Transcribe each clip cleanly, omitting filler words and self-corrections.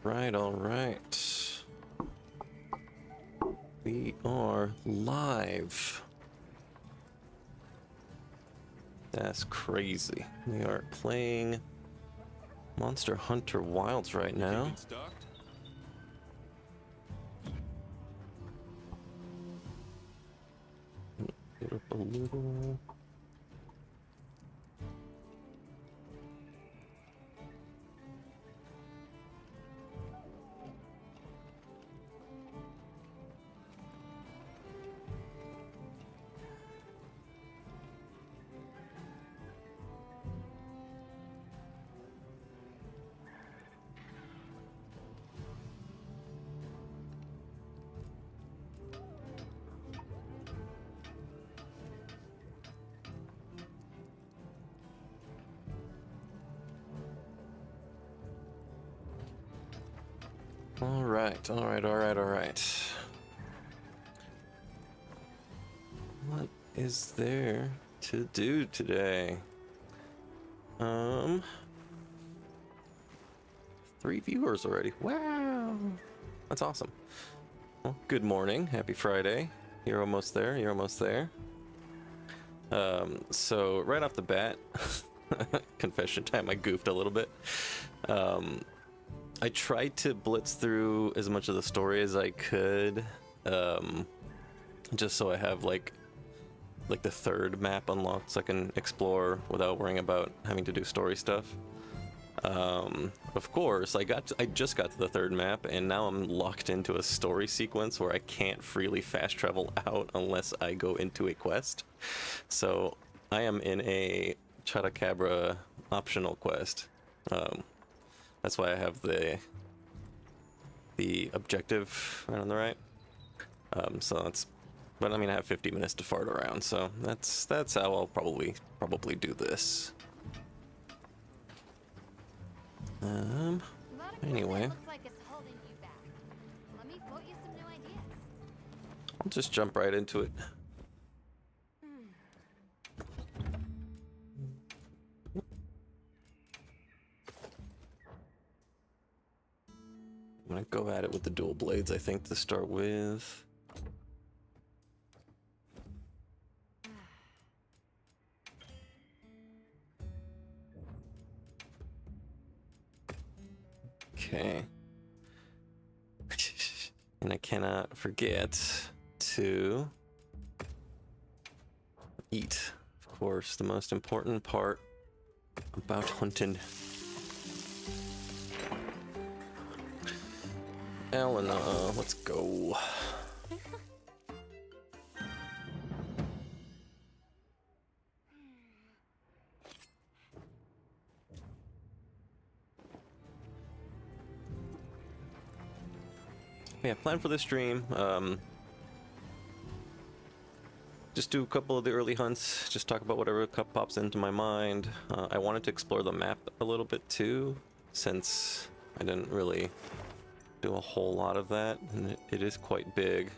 All right. We are live. That's crazy. We are playing Monster Hunter Wilds right now. Get up a little. All right. What is there to do today? 3 viewers already. Wow. That's awesome. Well, good morning. Happy Friday. You're almost there. You're almost there. So right off the bat, confession time, I goofed a little bit. I tried to blitz through as much of the story as I could, just so I have like the third map unlocked so I can explore without worrying about having to do story stuff. Of course, I just got to the third map, and now I'm locked into a story sequence where I can't freely fast travel out unless I go into a quest. So I am in a Chotacabra optional quest. That's why I have the objective right on the right. So that's, but I mean I have 50 minutes to fart around, so that's how I'll probably do this. Anyway, I'll just jump right into it. I'm gonna go at it with the dual blades, I think, to start with. Okay. And I cannot forget to eat. Of course, the most important part about hunting. Elena, let's go. Yeah, plan for this stream. Just do a couple of the early hunts, just talk about whatever pops into my mind. I wanted to explore the map a little bit too, since I didn't really do a whole lot of that, and it is quite big.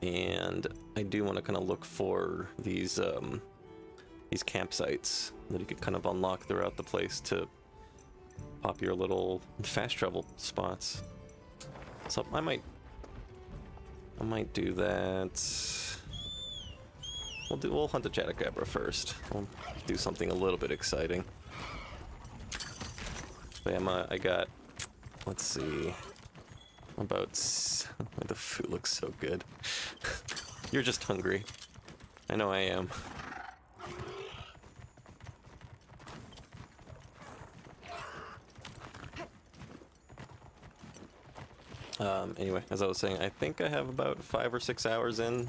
And I do want to kind of look for these campsites that you could kind of unlock throughout the place to pop your little fast travel spots. So I might do that. We'll hunt the Chotacabra first. We'll do something a little bit exciting. But yeah, I got, let's see, about, the food looks so good. You're just hungry. I know I am. Anyway, as I was saying, I think I have about 5 or 6 hours in.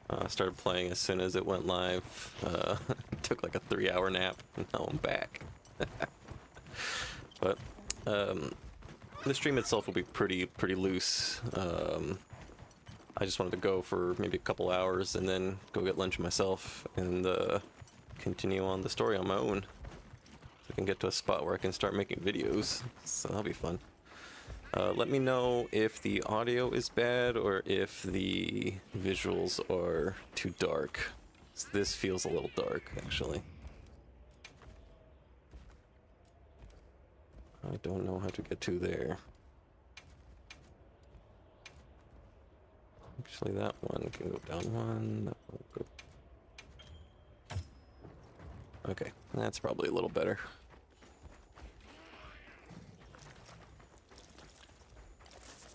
I started playing as soon as it went live. Took like a 3-hour nap, and now I'm back. But the stream itself will be pretty loose. I just wanted to go for maybe a couple hours and then go get lunch myself and continue on the story on my own. So I can get to a spot where I can start making videos. So that'll be fun. Let me know if the audio is bad or if the visuals are too dark. This feels a little dark, actually. I don't know how to get to there. Actually, that one can go down one. That one will go. Okay, that's probably a little better.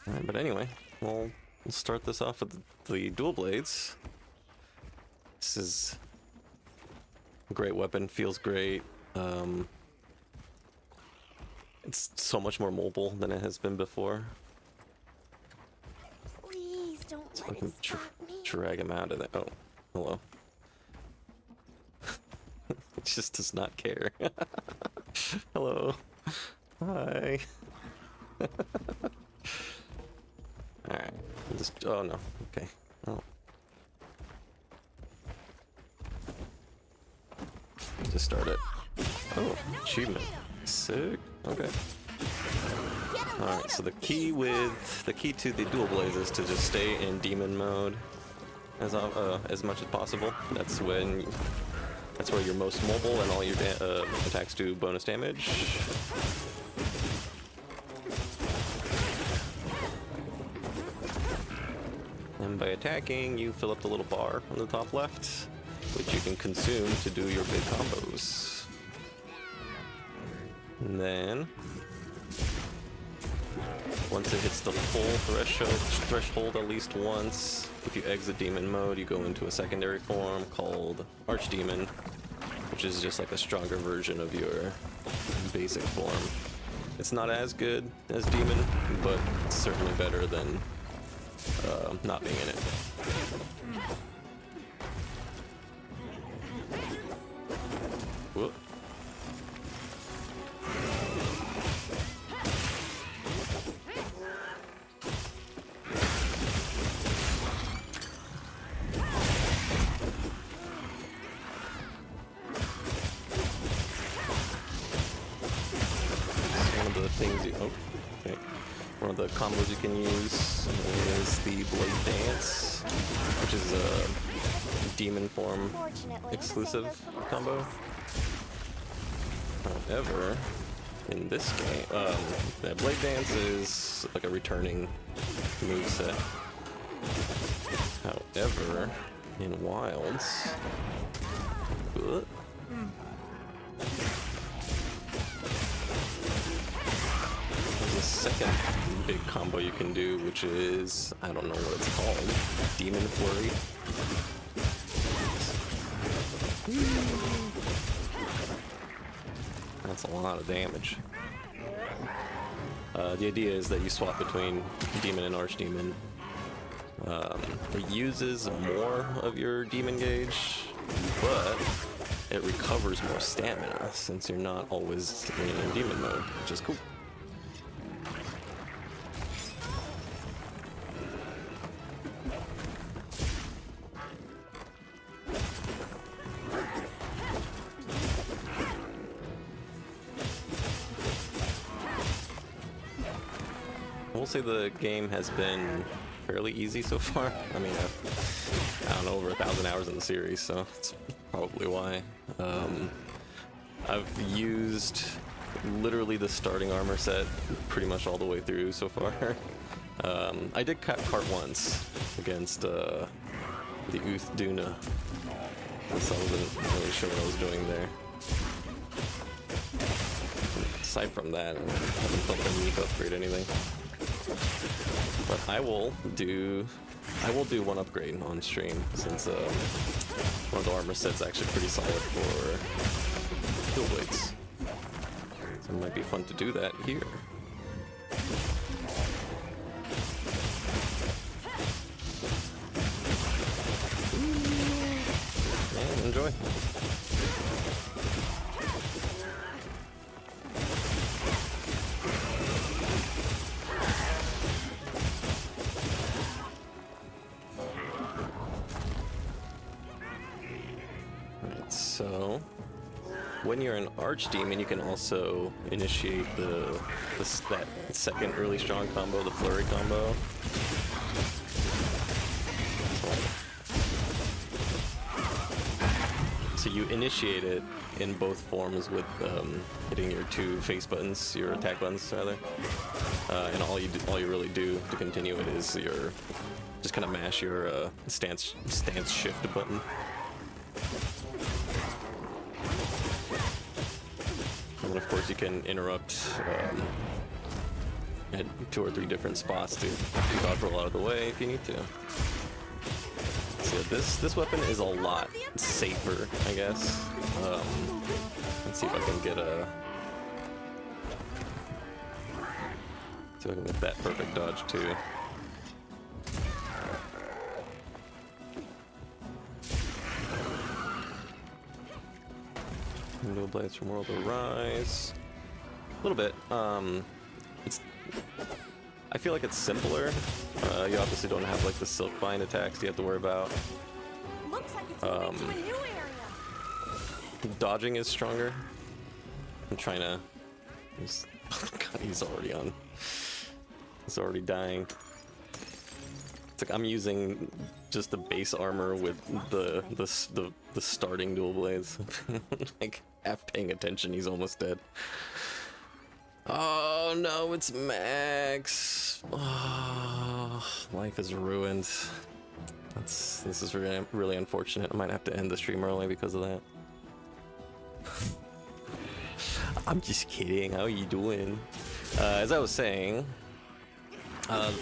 Alright, but anyway, we'll start this off with the dual blades. This is a great weapon, feels great. It's so much more mobile than it has been before. Please don't So I let can it stop me. drag him out of there. Oh, hello. It just does not care. Hello. Hi. Alright. Just, oh no. Okay. Oh. Just start it. Oh, achievement. Sick. Okay. Alright, so the key to the dual blades is to just stay in demon mode as much as possible. That's where you're most mobile and all your attacks do bonus damage. And by attacking, you fill up the little bar on the top left, which you can consume to do your big combos. And then, once it hits the full threshold at least once, if you exit demon mode, you go into a secondary form called Archdemon, which is just like a stronger version of your basic form. It's not as good as demon, but it's certainly better than not being in it. Whoop. One of the combos you can use is the Blade Dance, which is a demon form exclusive combo. However, in this game, that Blade Dance is like a returning moveset. However, in Wilds, there's a second big combo you can do, which is, I don't know what it's called, Demon Flurry. That's a lot of damage. The idea is that you swap between Demon and Archdemon. It uses more of your Demon gauge, but it recovers more stamina since you're not always in Demon mode, which is cool. I will say the game has been fairly easy so far. I mean, I don't know, over 1,000 hours in the series, so that's probably why. I've used literally the starting armor set pretty much all the way through so far. I did cut part once against the Uth Duna, so I wasn't really sure what I was doing there. Aside from that, I haven't felt the need to upgrade anything. But I will do one upgrade on stream, since one of the armor sets actually pretty solid for dual blades. So it might be fun to do that here. And enjoy. So, when you're an Archdemon, you can also initiate that second really strong combo, the Flurry combo. So you initiate it in both forms with hitting your two face buttons, your attack buttons rather. And all you really do to continue it is your just kind of mash your stance shift button. And then of course you can interrupt at 2 or 3 different spots to dodge roll out of the way if you need to. So this weapon is a lot safer, I guess. Let's see if I can get that perfect dodge too. Dual Blades from World of Rise. A little bit. I feel like it's simpler. You obviously don't have like the Silkbind attacks you have to worry about. Looks like it's moving to a new area. Dodging is stronger. I'm trying to. Oh God, he's already on. He's already dying. It's like I'm using just the base armor with the starting dual blades. Like half paying attention, he's almost dead. Oh no, it's Max. Oh, life is ruined. This is really unfortunate. I might have to end the stream early because of that. I'm just kidding. How are you doing? As I was saying, the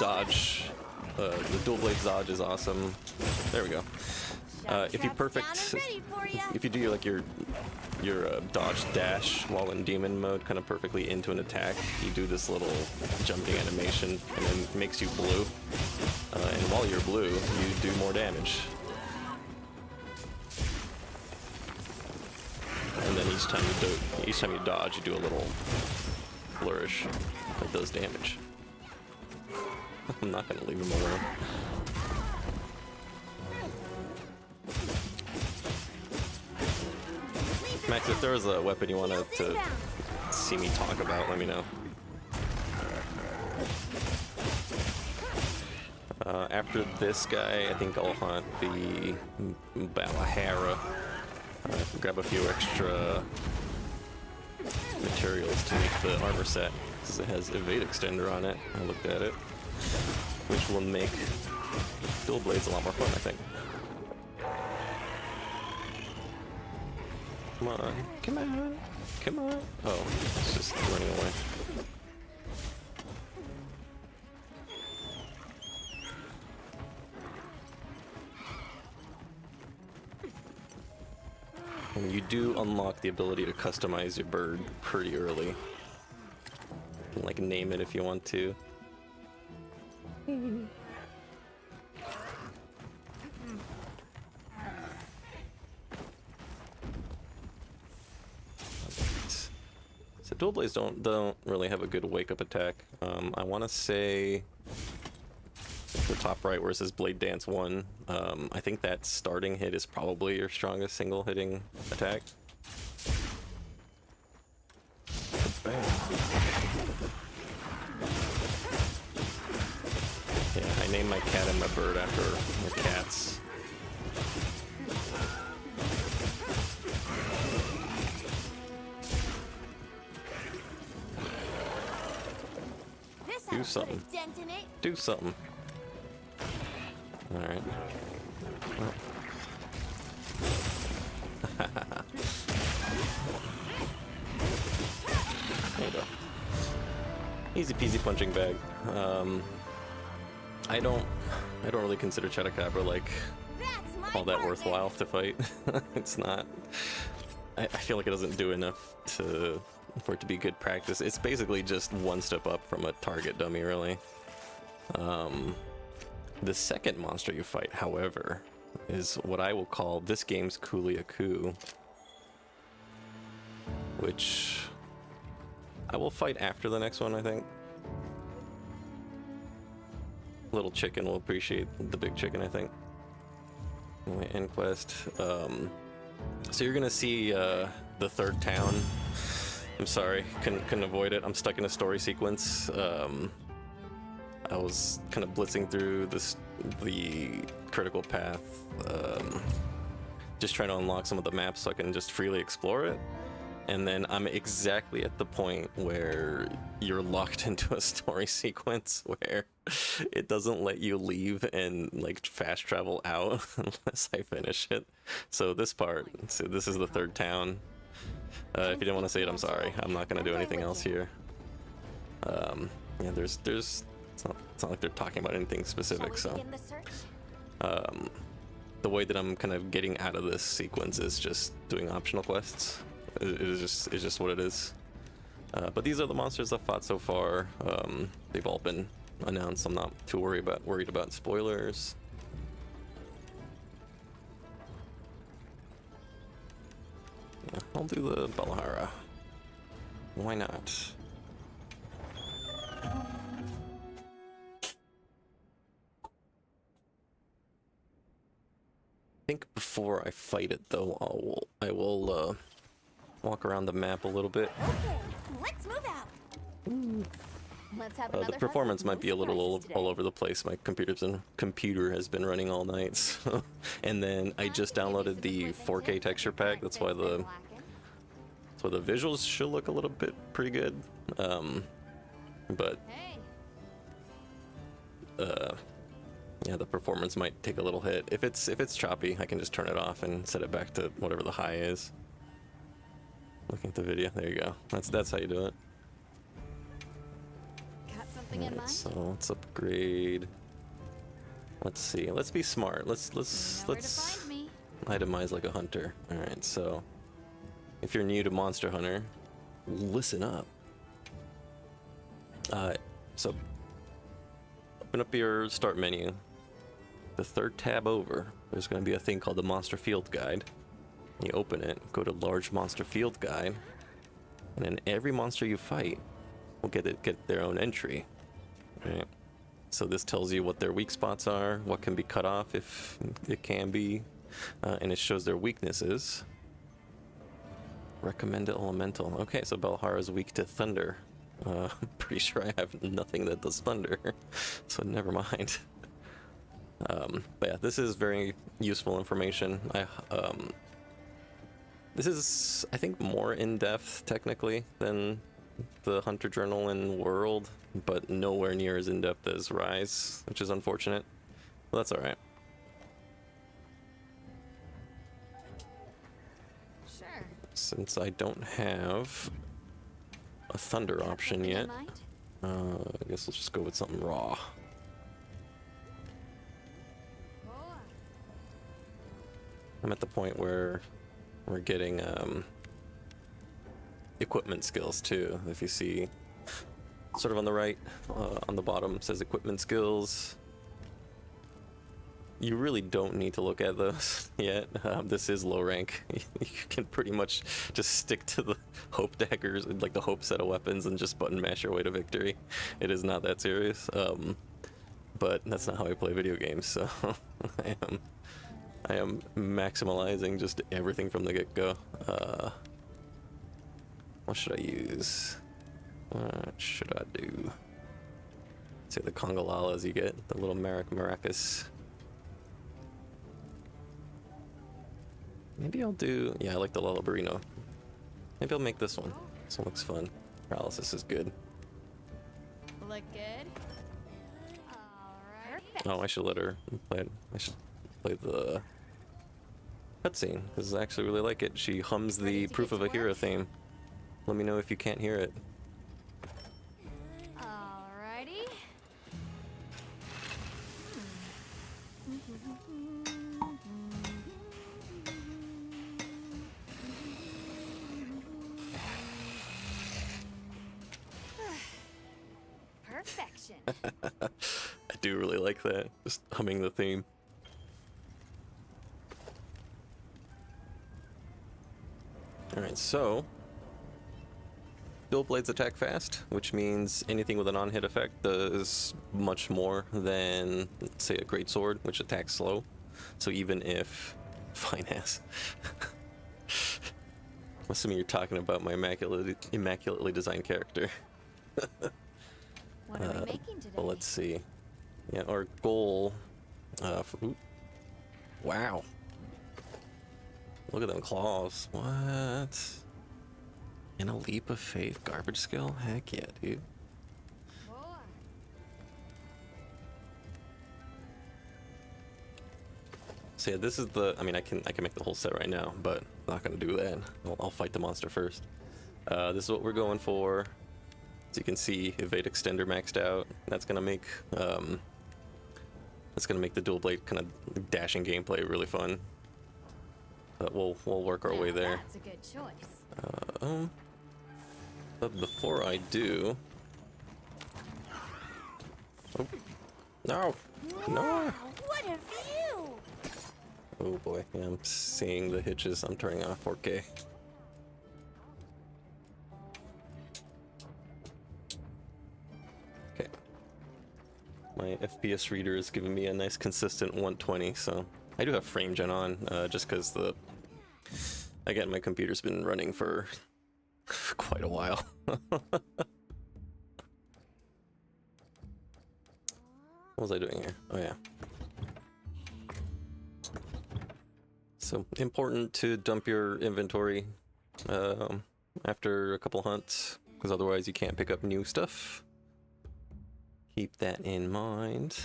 dodge, the dual blades dodge is awesome. There we go. If you do your dodge dash while in demon mode kind of perfectly into an attack, you do this little jumping animation and then it makes you blue. And while you're blue, you do more damage. And then each time you dodge, you do a little flourish that does damage. I'm not gonna leave him alone. Max, if there was a weapon you wanted to see me talk about, let me know. After this guy, I think I'll hunt the Balahara. Grab a few extra materials to make the armor set, because it has evade extender on it. I looked at it, which will make dual blades a lot more fun, I think. Come on, come on, come on. Oh, it's just running away. And you do unlock the ability to customize your bird pretty early. You can like name it if you want to. So dual blades don't really have a good wake up attack. I want to say the top right where it says Blade Dance 1. I think that starting hit is probably your strongest single hitting attack. Bam. Yeah, I named my cat and my bird after the cats. Do something. Do something. Alright. Well. There you go. Easy peasy punching bag. I don't really consider Chupacabra like all that worthwhile to fight. It's not. I feel like it doesn't do enough for it to be good practice. It's basically just one step up from a target dummy, really. The second monster you fight, however, is what I will call this game's Kuliaku, which I will fight after the next one, I think. Little chicken will appreciate the big chicken, I think. Anyway, end quest. So you're gonna see the third town. I'm sorry, couldn't avoid it. I'm stuck in a story sequence. I was kind of blitzing through the critical path just trying to unlock some of the maps so I can just freely explore it. And then I'm exactly at the point where you're locked into a story sequence where it doesn't let you leave and like fast travel out unless I finish it. So this part, so this is the third town. If you didn't want to see it, I'm sorry. I'm not gonna do anything else here. Yeah, there's it's not like they're talking about anything specific. So the way that I'm kind of getting out of this sequence is just doing optional quests. It's just what it is. But these are the monsters I've fought so far. They've all been announced. I'm not too worried about spoilers. Yeah, I'll do the Balahara. Why not? I think before I fight it, though, I will walk around the map a little bit. Okay, let's move out. Let's have another The performance hunt with might be a no little surprises all today. over the place. My computer has been running all night, so. And then I just downloaded the 4K texture pack. That's why the visuals should look a little bit pretty good. But Hey, yeah, the performance might take a little hit. If it's choppy, I can just turn it off and set it back to whatever the high is. Looking at the video, there you go. That's how you do it. got something in Alright, mind? so let's upgrade. Let's see. Let's be smart. Let's You know where to find me. itemize like a hunter. All right. So if you're new to Monster Hunter, listen up. So open up your start menu. The third tab over, there's going to be a thing called the Monster Field Guide. You open it, go to Large Monster Field Guide, and then every monster you fight will get their own entry. Right? So this tells you what their weak spots are, what can be cut off if it can be, and it shows their weaknesses. Recommended elemental. Okay, so Balahara is weak to thunder. I'm pretty sure I have nothing that does thunder, so never mind. But yeah, this is very useful information. This is, I think, more in-depth technically than the Hunter Journal and World, but nowhere near as in-depth as Rise, which is unfortunate. But that's all right. Sure. Since I don't have a thunder Got option something in yet, mind? I guess let's just go with something raw. Oh, I'm at the point where we're getting equipment skills too. If you see, sort of on the right, on the bottom says equipment skills. You really don't need to look at those yet. This is low rank. You can pretty much just stick to the hope daggers, like the hope set of weapons, and just button mash your way to victory. It is not that serious. But that's not how I play video games, so I am maximalizing just everything from the get-go. What should I use? What should I do? Say the Congolalas you get, the little maracas. Maybe I'll do, yeah, I like the Lullabarino. Maybe I'll make this one. This one looks fun. Paralysis is good. look good. Alright. Oh, I should let her play it. I should play the cutscene, because I actually really like it. She hums Ready the to Proof get of to a Hero work? theme. Let me know if you can't hear it. Alrighty. Perfection. I do really like that, just humming the theme. Alright, so Dual Blades attack fast, which means anything with a non-hit effect does much more than, say, a Great Sword, which attacks slow. So even if... Fine ass. I'm assuming you're talking about my immaculately designed character. What are we making today? Well, let's see. Yeah, our goal... ooh. Wow. Look at them claws. What? And a leap of faith garbage skill? Heck yeah, dude. So yeah, this is the. I mean, I can make the whole set right now, but I'm not gonna do that. I'll fight the monster first. This is what we're going for. As you can see, evade extender maxed out. That's gonna make the dual blade kind of dashing gameplay really fun. But we'll work our way there. That's a good choice. But before I do, oh no, no! Wow, what a view! Oh boy, yeah, I'm seeing the hitches. I'm turning off 4K. Okay. My FPS reader is giving me a nice consistent 120, so I do have frame gen on, just because again, my computer's been running for quite a while. What was I doing here? Oh yeah. So important to dump your inventory after a couple hunts, because otherwise you can't pick up new stuff. Keep that in mind.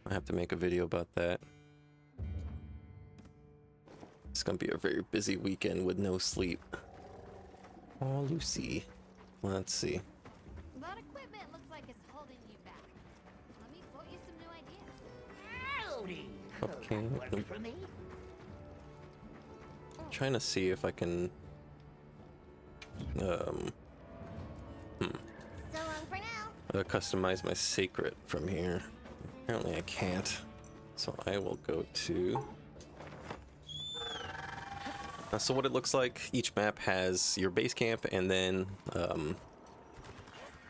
I have to make a video about that. It's gonna be a very busy weekend with no sleep. Oh, Lucy. Let's see. That equipment looks like it's holding you back. Let me quote you some new ideas. Howdy. Okay. Work for me? Trying to see if I can So long for now. customize my sacred from here. Apparently I can't. So I will go to... so what it looks like, each map has your base camp and then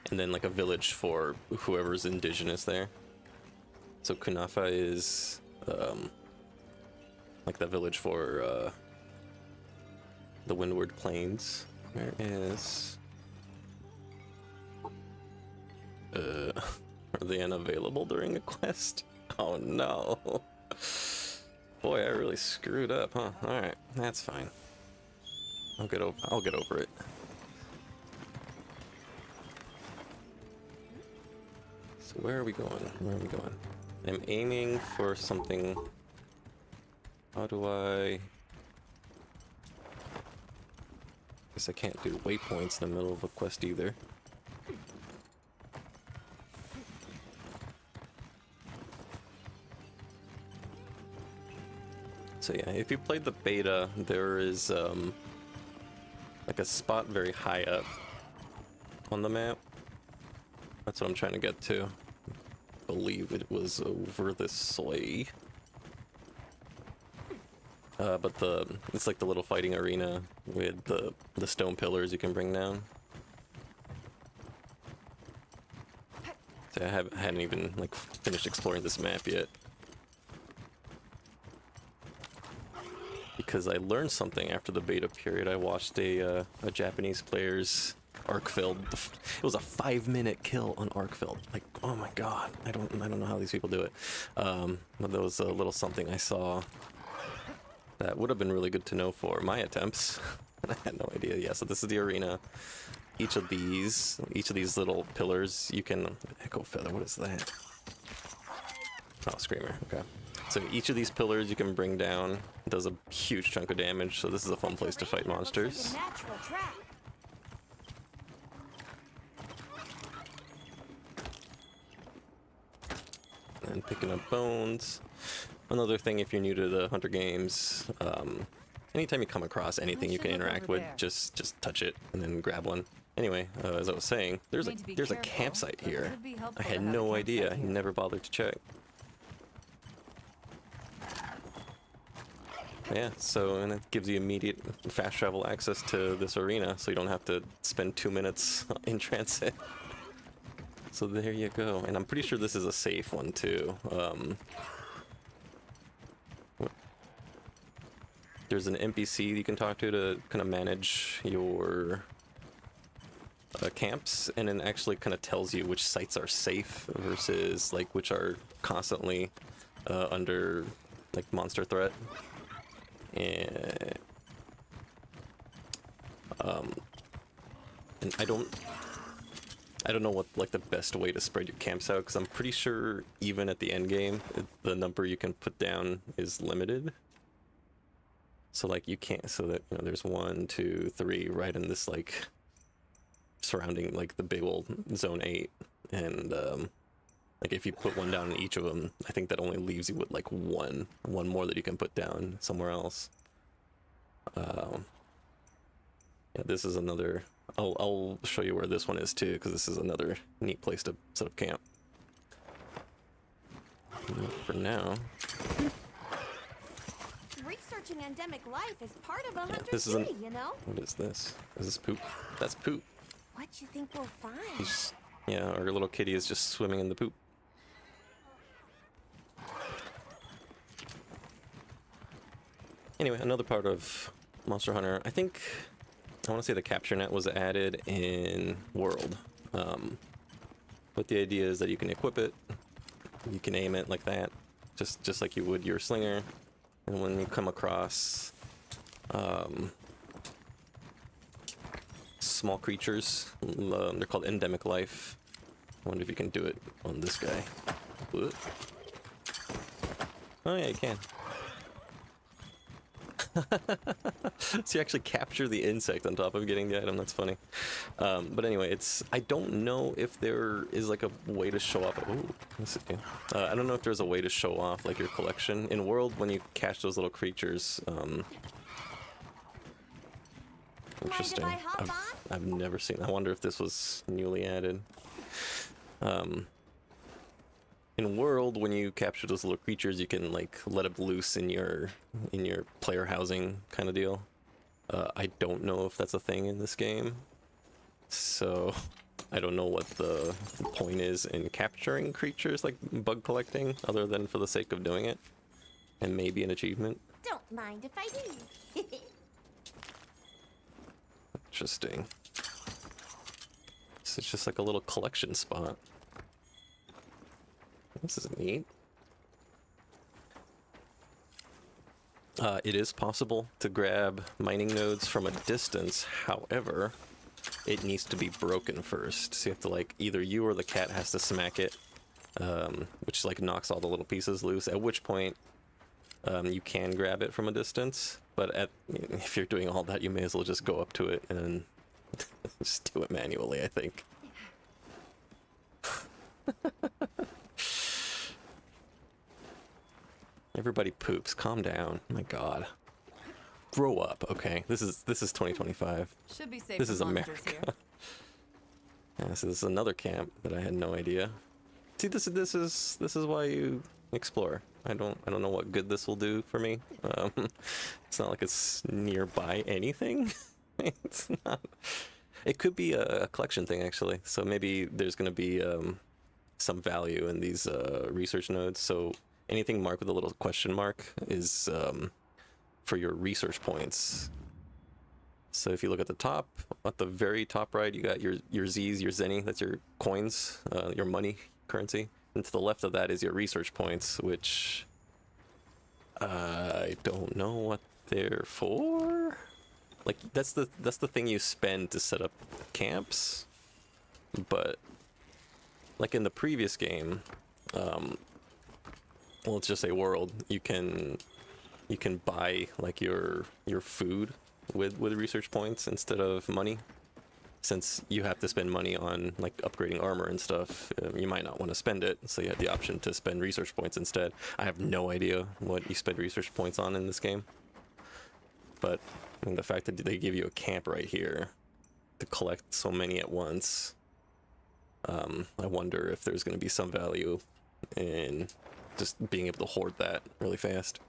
like a village for whoever's indigenous there. So Kunafa is like the village for the Windward Plains. Where is... are they unavailable during a quest? Oh no. Boy, I really screwed up, huh? Alright, that's fine. I'll get over it. So where are we going? Where are we going? I'm aiming for something. How do I... Guess I can't do waypoints in the middle of a quest either. So yeah, if you played the beta, there is like a spot very high up on the map. That's what I'm trying to get to. I believe it was over this way. But it's like the little fighting arena with the stone pillars you can bring down. So I hadn't even like finished exploring this map yet. Because I learned something after the beta period. I watched a Japanese player's Arkfeld. It was a 5-minute kill on Arkfeld. Like, oh my god, I don't know how these people do it. But there was a little something I saw that would have been really good to know for my attempts. I had no idea. Yeah, so this is the arena. Each of these little pillars, you can... Echo Feather, what is that? Oh, Screamer, okay. So each of these pillars you can bring down. It does a huge chunk of damage, so this is a fun place to fight monsters. Looks like a natural trap. And picking up bones. Another thing, if you're new to the Hunter games, anytime you come across anything you can interact with, just touch it and then grab one. Anyway, as I was saying, there's a campsite here. I had no idea. I never bothered to check. Yeah, so, and it gives you immediate fast travel access to this arena, so you don't have to spend 2 minutes in transit. So there you go, and I'm pretty sure this is a safe one too. There's an NPC you can talk to kind of manage your camps, and it actually kind of tells you which sites are safe versus like which are constantly under like monster threat. And and I don't know what like the best way to spread your camps out, because I'm pretty sure even at the end game the number you can put down is limited. So like you can't, so that, you know, there's 1, 2, 3 right in this like surrounding like the big old zone 8, and like if you put one down in each of them, I think that only leaves you with like one more that you can put down somewhere else. Yeah, this is another. I'll show you where this one is too, because this is another neat place to set up camp. For now, Researching endemic life is part of a hunter's this is duty, you know? what is this? Is this poop? That's poop. What you think we'll find? He's, yeah, our little kitty is just swimming in the poop. Anyway, another part of Monster Hunter, I think, I want to say the capture net was added in World. But the idea is that you can equip it, you can aim it like that, just like you would your slinger. And when you come across small creatures, they're called endemic life. I wonder if you can do it on this guy. Whoop. Oh yeah, you can. So you actually capture the insect on top of getting the item. That's funny. But anyway, I don't know if there is like a way to show off. Ooh, let's see. I don't know if there's a way to show off like your collection in World when you catch those little creatures. Interesting. Mind if I hop on? I've never seen. I wonder if this was newly added. In World, when you capture those little creatures, you can like let it loose in your player housing kind of deal. I don't know if that's a thing in this game, so I don't know what the point is in capturing creatures like bug collecting, other than for the sake of doing it, and maybe an achievement. Don't mind if I do. Interesting. So it's just like a little collection spot. This is neat. It is possible to grab mining nodes from a distance, however, it needs to be broken first. So you have to like, either you or the cat has to smack it, which like knocks all the little pieces loose, at which point you can grab it from a distance, but if you're doing all that, you may as well just go up to it and just do it manually, I think. Everybody poops. Calm down. My God. Grow up, okay? This is 2025. Should be safe. This is for monsters America. Yeah, so this is another camp that I had no idea. See, this is why you explore. I don't know what good this will do for me. It's not like it's nearby anything. It's not. It could be a collection thing actually. So maybe there's going to be some value in these research nodes. So anything marked with a little question mark is for your research points. So if you look at the top, at the very top right, you got your Z's, your Zenny, that's your coins, your money currency. And to the left of that is your research points, which I don't know what they're for. Like that's the thing you spend to set up camps. But like in the previous game, well, let's just say World, you can buy like your food with research points instead of money. Since you have to spend money on like upgrading armor and stuff, you might not want to spend it, so you have the option to spend research points instead. I have no idea what you spend research points on in this game, but I mean, the fact that they give you a camp right here to collect so many at once, I wonder if there's going to be some value in just being able to hoard that really fast.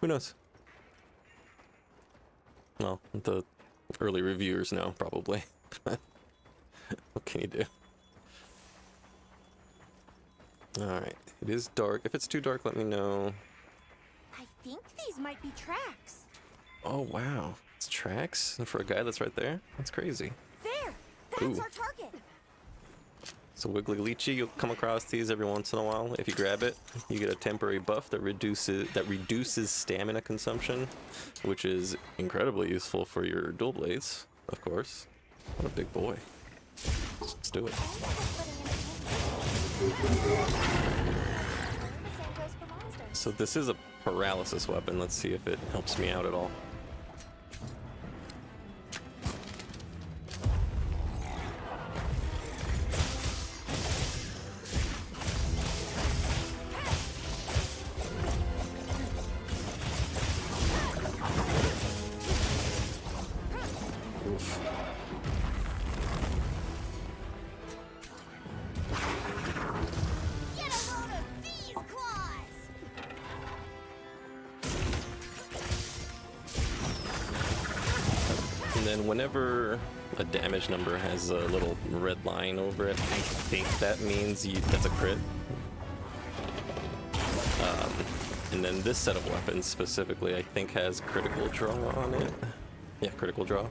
Who knows? Well, the early reviewers know, probably. What can you do? Alright, it is dark. If it's too dark, let me know. I think these might be tracks. Oh, wow. It's tracks? And for a guy that's right there? That's crazy. There! That's Ooh. our target! So Wiggly Leechy, you'll come across these every once in a while. If you grab it, you get a temporary buff that reduces stamina consumption, which is incredibly useful for your dual blades, of course. What a big boy. Let's do it. The same goes for monsters. So this is a paralysis weapon. Let's see if it helps me out at all. Oof. Get a load of these claws! And then whenever a damage number has a little red line over it, I think that means that's a crit. And then this set of weapons specifically, I think has critical draw on it. Yeah, critical draw.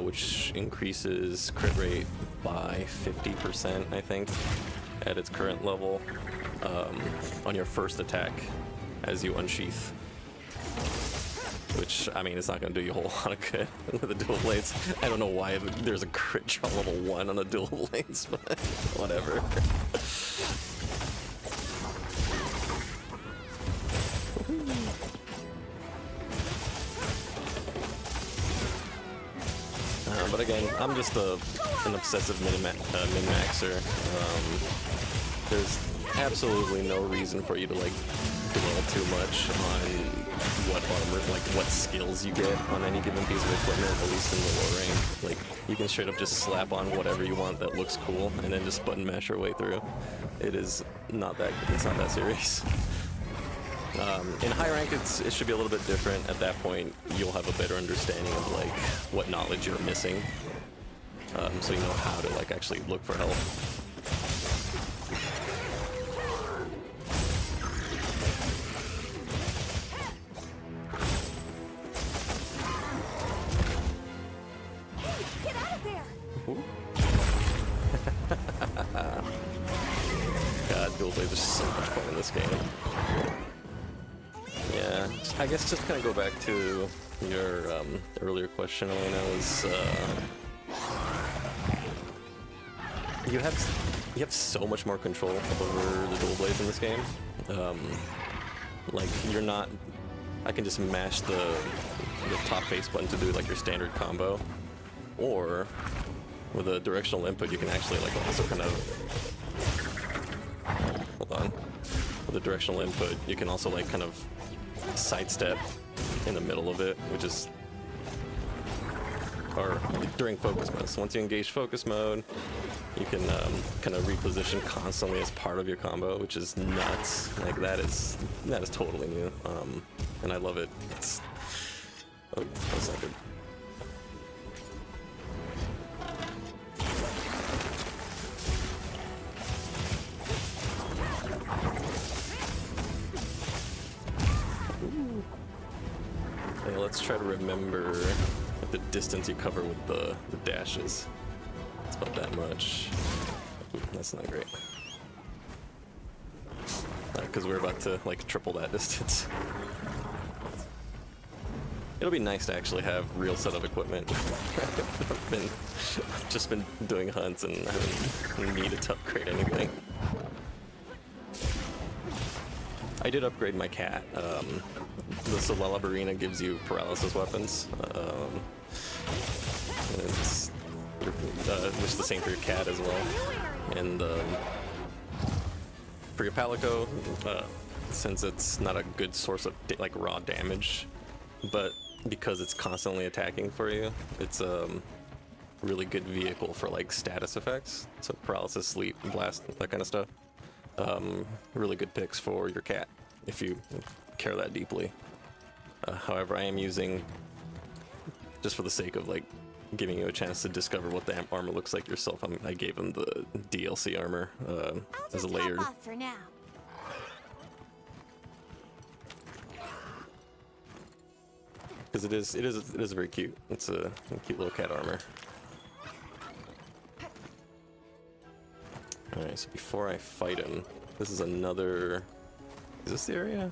Which increases crit rate by 50%, I think, at its current level, on your first attack as you unsheath. Which, I mean, it's not going to do you a whole lot of good with the dual blades. I don't know why there's a crit draw level 1 on the dual blades, but whatever. But again, I'm just an obsessive min-maxer. There's absolutely no reason for you to like dwell too much on what armor, like what skills you get on any given piece of equipment, at least in the low range. Like you can straight up just slap on whatever you want that looks cool, and then just button mash your way through. It's not that serious. In high rank, it should be a little bit different. At that point, you'll have a better understanding of like what knowledge you're missing, so you know how to like actually look for help. Get out of there! God, dual blades are so much fun in this game. Yeah, I guess just kind of go back to your earlier question, Elena, was you have so much more control over the dual blades in this game. Like you're not. I can just mash the top face button to do like your standard combo, or with a directional input, you can actually like also kind of hold on. With a directional input, you can also like kind of sidestep in the middle of it, which is, or during focus mode. So once you engage focus mode, you can kind of reposition constantly as part of your combo, which is nuts. Like that is totally new, and I love it. It's that's not good. Okay, let's try to remember the distance you cover with the dashes. It's about that much. Ooh, that's not great. Because we're about to like triple that distance. It'll be nice to actually have real set of equipment. I've just been doing hunts and I haven't needed to upgrade anything. I did upgrade my cat. The Celebrabarina gives you paralysis weapons. It's which is the same for your cat as well. And for your Palico, since it's not a good source of like raw damage, but because it's constantly attacking for you, it's a really good vehicle for like status effects. So paralysis, sleep, blast, that kind of stuff. Really good picks for your cat if you care that deeply. However, I am using, just for the sake of like giving you a chance to discover what the armor looks like yourself, I gave him the DLC armor as a layered. Off for now. Because it is very cute. It's a cute little cat armor. Alright, so before I fight him, this is another... Is this the area?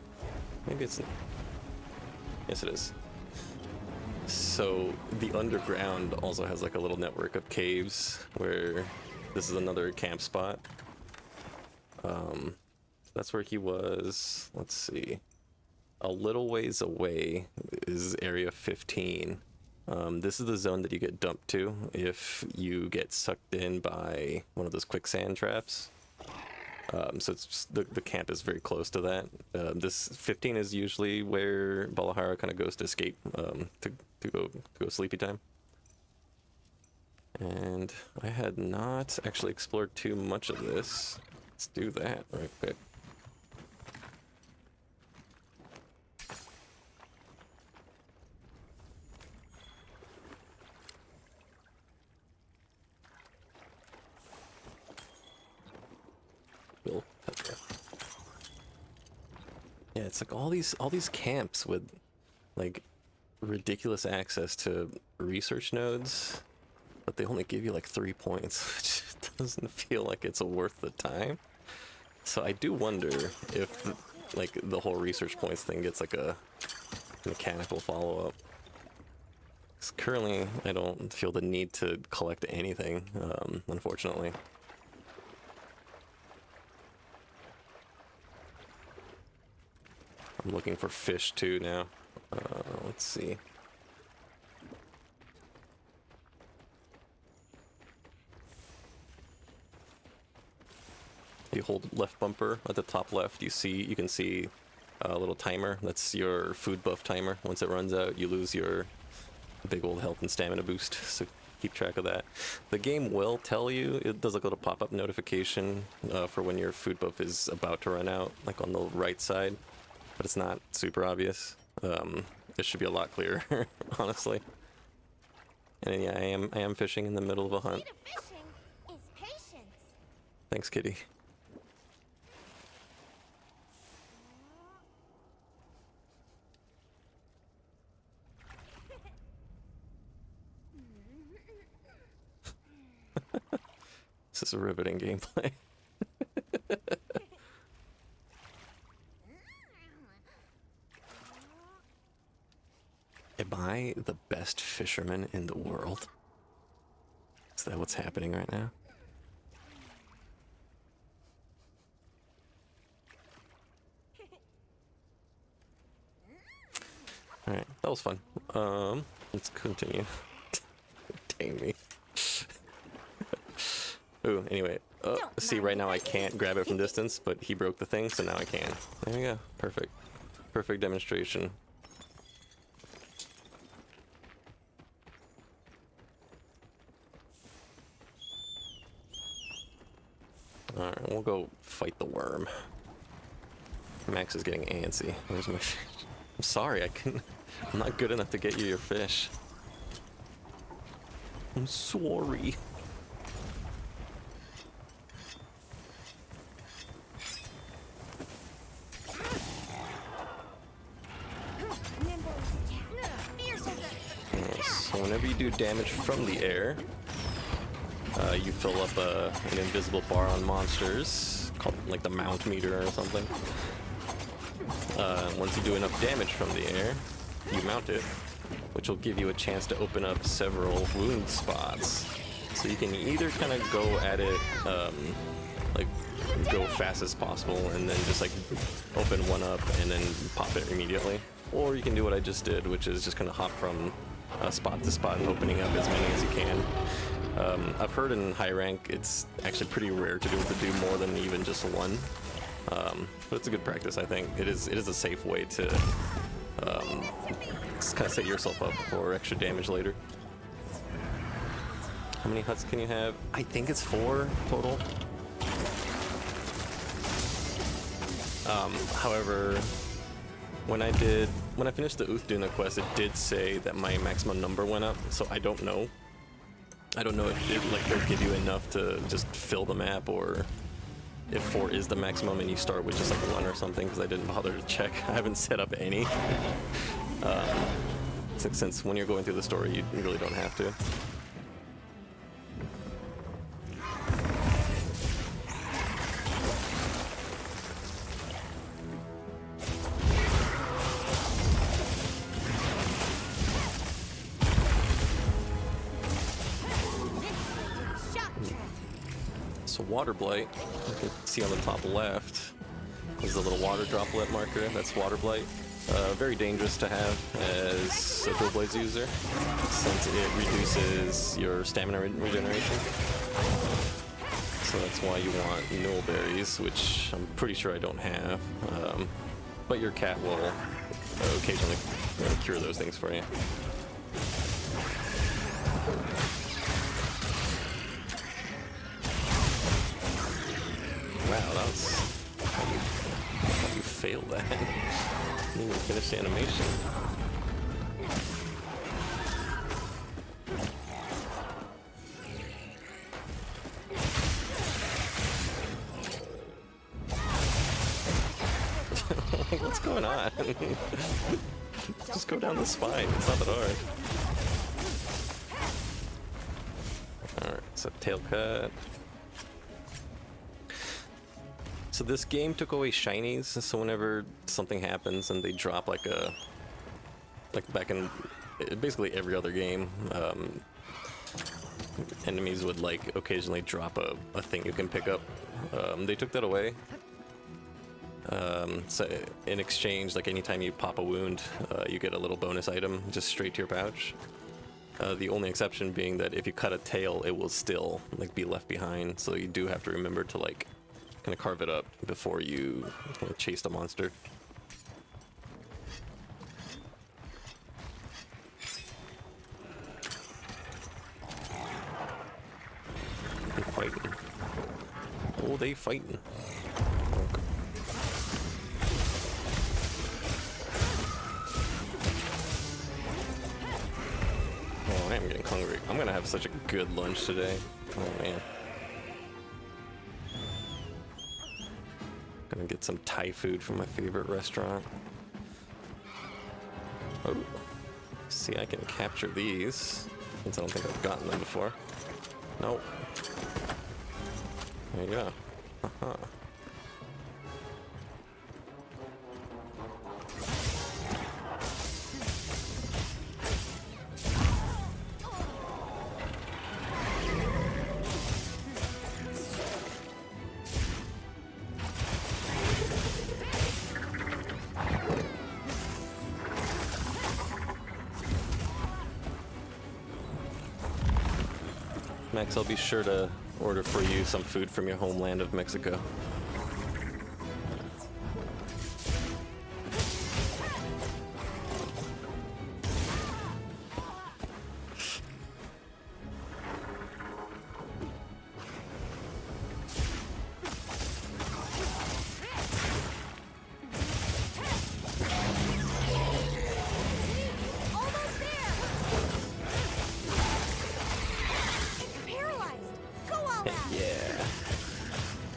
Maybe it's... Yes, it is. So the underground also has like a little network of caves where this is another camp spot. That's where he was. Let's see. A little ways away is area 15. This is the zone that you get dumped to if you get sucked in by one of those quicksand traps. So it's just, the camp is very close to that. This 15 is usually where Balahara kind of goes to escape, to go sleepy time. And I had not actually explored too much of this. Let's do that right quick. Yeah, it's like all these camps with like ridiculous access to research nodes, but they only give you like 3 points, which doesn't feel like it's worth the time. So I do wonder if like the whole research points thing gets like a mechanical follow-up. Currently, I don't feel the need to collect anything, unfortunately. I'm looking for fish too now. Let's see. You hold left bumper at the top left. You can see a little timer. That's your food buff timer. Once it runs out, you lose your big old health and stamina boost. So keep track of that. The game will tell you. It does like a little pop-up notification for when your food buff is about to run out, like on the right side. But it's not super obvious. It should be a lot clearer, honestly. And then, yeah, I am fishing in the middle of a hunt. Key to fishing is patience. Thanks, kitty. This is a riveting gameplay. Am I the best fisherman in the world? Is that what's happening right now? Alright, that was fun. Let's continue. Dang me. Ooh, anyway. See, right now I can't grab it from distance, but he broke the thing, so now I can. There we go. Perfect. Perfect demonstration. Alright, we'll go fight the worm. Max is getting antsy. Where's my fish? I'm sorry, I'm not good enough to get you your fish. I'm sorry. So whenever you do damage from the air, you fill up an invisible bar on monsters, called like the mount meter or something. Once you do enough damage from the air, you mount it, which will give you a chance to open up several wound spots. So you can either kind of go at it, like go fast as possible and then just like open one up and then pop it immediately. Or you can do what I just did, which is just kind of hop from spot to spot and opening up as many as you can. I've heard in high rank it's actually pretty rare to be able to do more than even just one. But it's a good practice, I think. It is a safe way to just kind of set yourself up for extra damage later. How many huts can you have? I think it's 4 total. However, when I finished the Uthduna quest, it did say that my maximum number went up, so I don't know. I don't know if they'll give you enough to just fill the map, or if 4 is the maximum and you start with just like 1 or something, because I didn't bother to check. I haven't set up any. Since when you're going through the story, you really don't have to. So water blight, you can see on the top left, is a little water droplet marker. That's water blight. Very dangerous to have as a Dual Blades user, since it reduces your stamina regeneration. So that's why you want Null Berries, which I'm pretty sure I don't have. But your cat will occasionally cure those things for you. Wow, that's how you fail that. Didn't even finish the animation. What's going on? Just go down the spine. It's not that hard. Alright, so tail cut. So this game took away shinies, so whenever something happens and they drop like back in basically every other game, enemies would like occasionally drop a thing you can pick up. They took that away. So in exchange, like anytime you pop a wound, you get a little bonus item just straight to your pouch. The only exception being that if you cut a tail, it will still like be left behind. So you do have to remember to like kind of carve it up before you kind of chase the monster. They fighting. Oh, they fighting. Okay. Oh, I am getting hungry. I'm gonna have such a good lunch today. Oh man. Gonna get some Thai food from my favorite restaurant. Oh. See, I can capture these, since I don't think I've gotten them before. Nope. There you go. Uh-huh. Max, I'll be sure to order for you some food from your homeland of Mexico.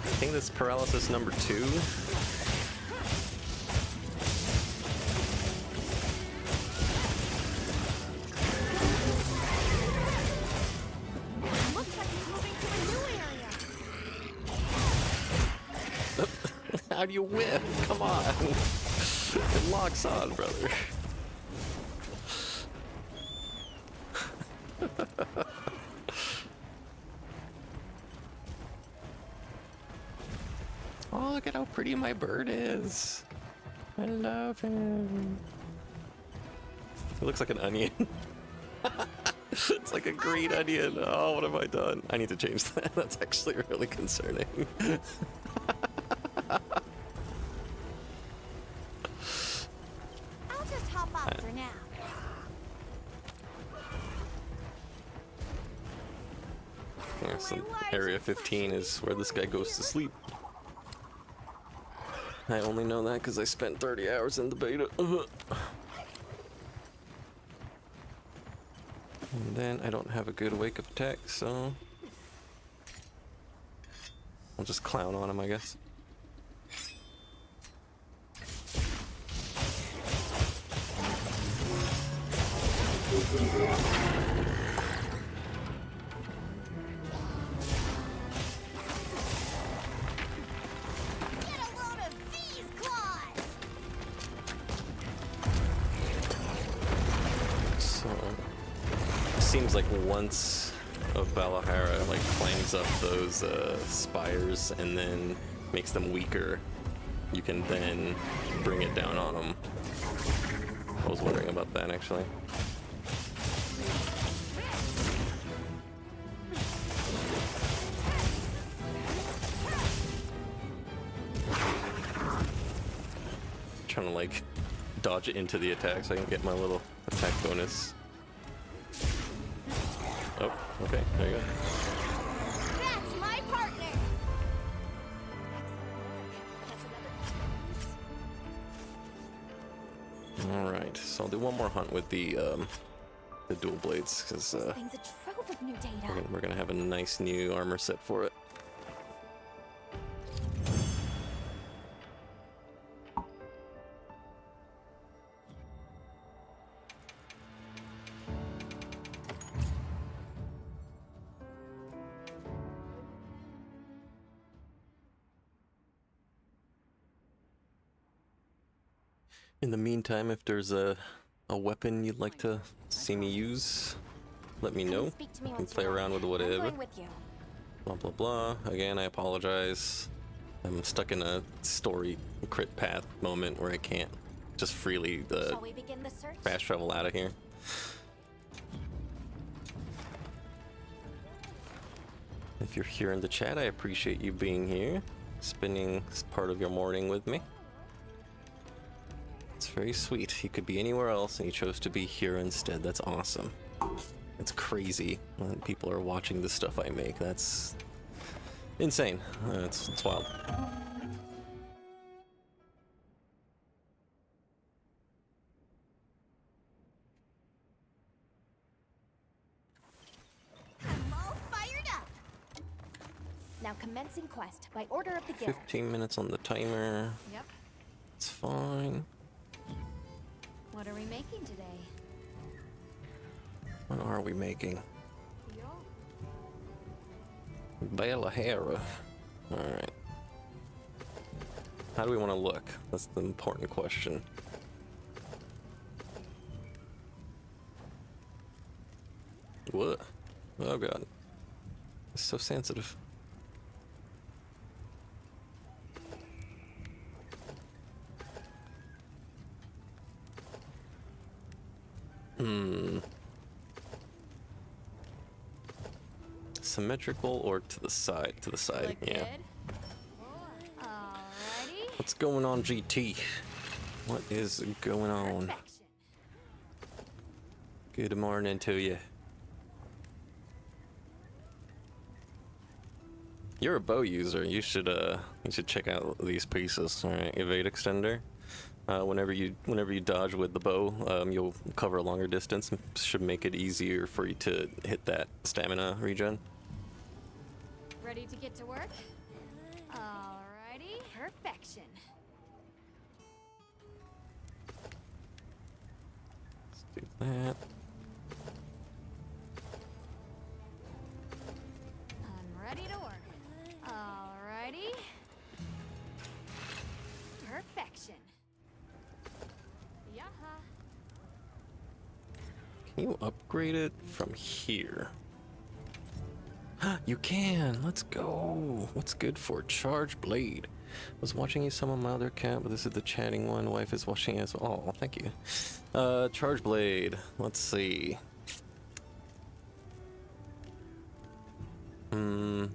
I think that's paralysis number 2. Looks like he's moving to a new area. How do you whiff? Come on. It locks on, brother. Oh, look at how pretty my bird is. I love him. It looks like an onion. It's like a green onion. Oh, what have I done? I need to change that. That's actually really concerning. I'll just hop off for now. Yeah, so Area 15 is where this guy goes to sleep. I only know that because I spent 30 hours in the beta. And then I don't have a good wake up attack, so I'll just clown on him, I guess. Get a load of these claws! So, it seems like once of Valahara like climbs up those spires and then makes them weaker, you can then bring it down on them. I was wondering about that actually. Trying to like dodge it into the attack so I can get my little attack bonus. Oh, okay, there you go. That's my partner. All right, so I'll do one more hunt with the dual blades because This thing's a trove of new data. we're gonna have a nice new armor set for it. In the meantime, if there's a weapon you'd like to see me use, let me know. Speak to me I can once play you're around with ready. I'm whatever. going with you. Blah blah blah. Again, I apologize. I'm stuck in a story crit path moment where I can't just freely Shall we begin the search? fast travel out of here. If you're here in the chat, I appreciate you being here, spending part of your morning with me. It's very sweet. You could be anywhere else and you chose to be here instead. That's awesome. It's crazy when people are watching the stuff I make. That's insane. It's wild. I'm all fired up. Now commencing quest by order of the guild. 15 minutes on the timer. Yep. It's fine. What are we making today? What are we making? Yo. Valahara. Alright. How do we want to look? That's the important question. What? Oh god. It's so sensitive. Symmetrical or to the side? To the side, Look yeah. good? Alrighty. What's going on, GT? What is going on? Perfection. Good morning to you. You're a bow user. You should check out these pieces. All right, evade extender. Whenever you dodge with the bow, you'll cover a longer distance. Should make it easier for you to hit that stamina regen. Ready to get to work? Alrighty. Perfection. Let's do that. I'm ready to work. Alrighty. Perfection. Yaha. Can you upgrade it from here? You can. Let's go. What's good for Charge Blade? Was watching you some on my other account, but this is the chatting one. Wife is watching as well. Oh, thank you. Charge Blade. Let's see. And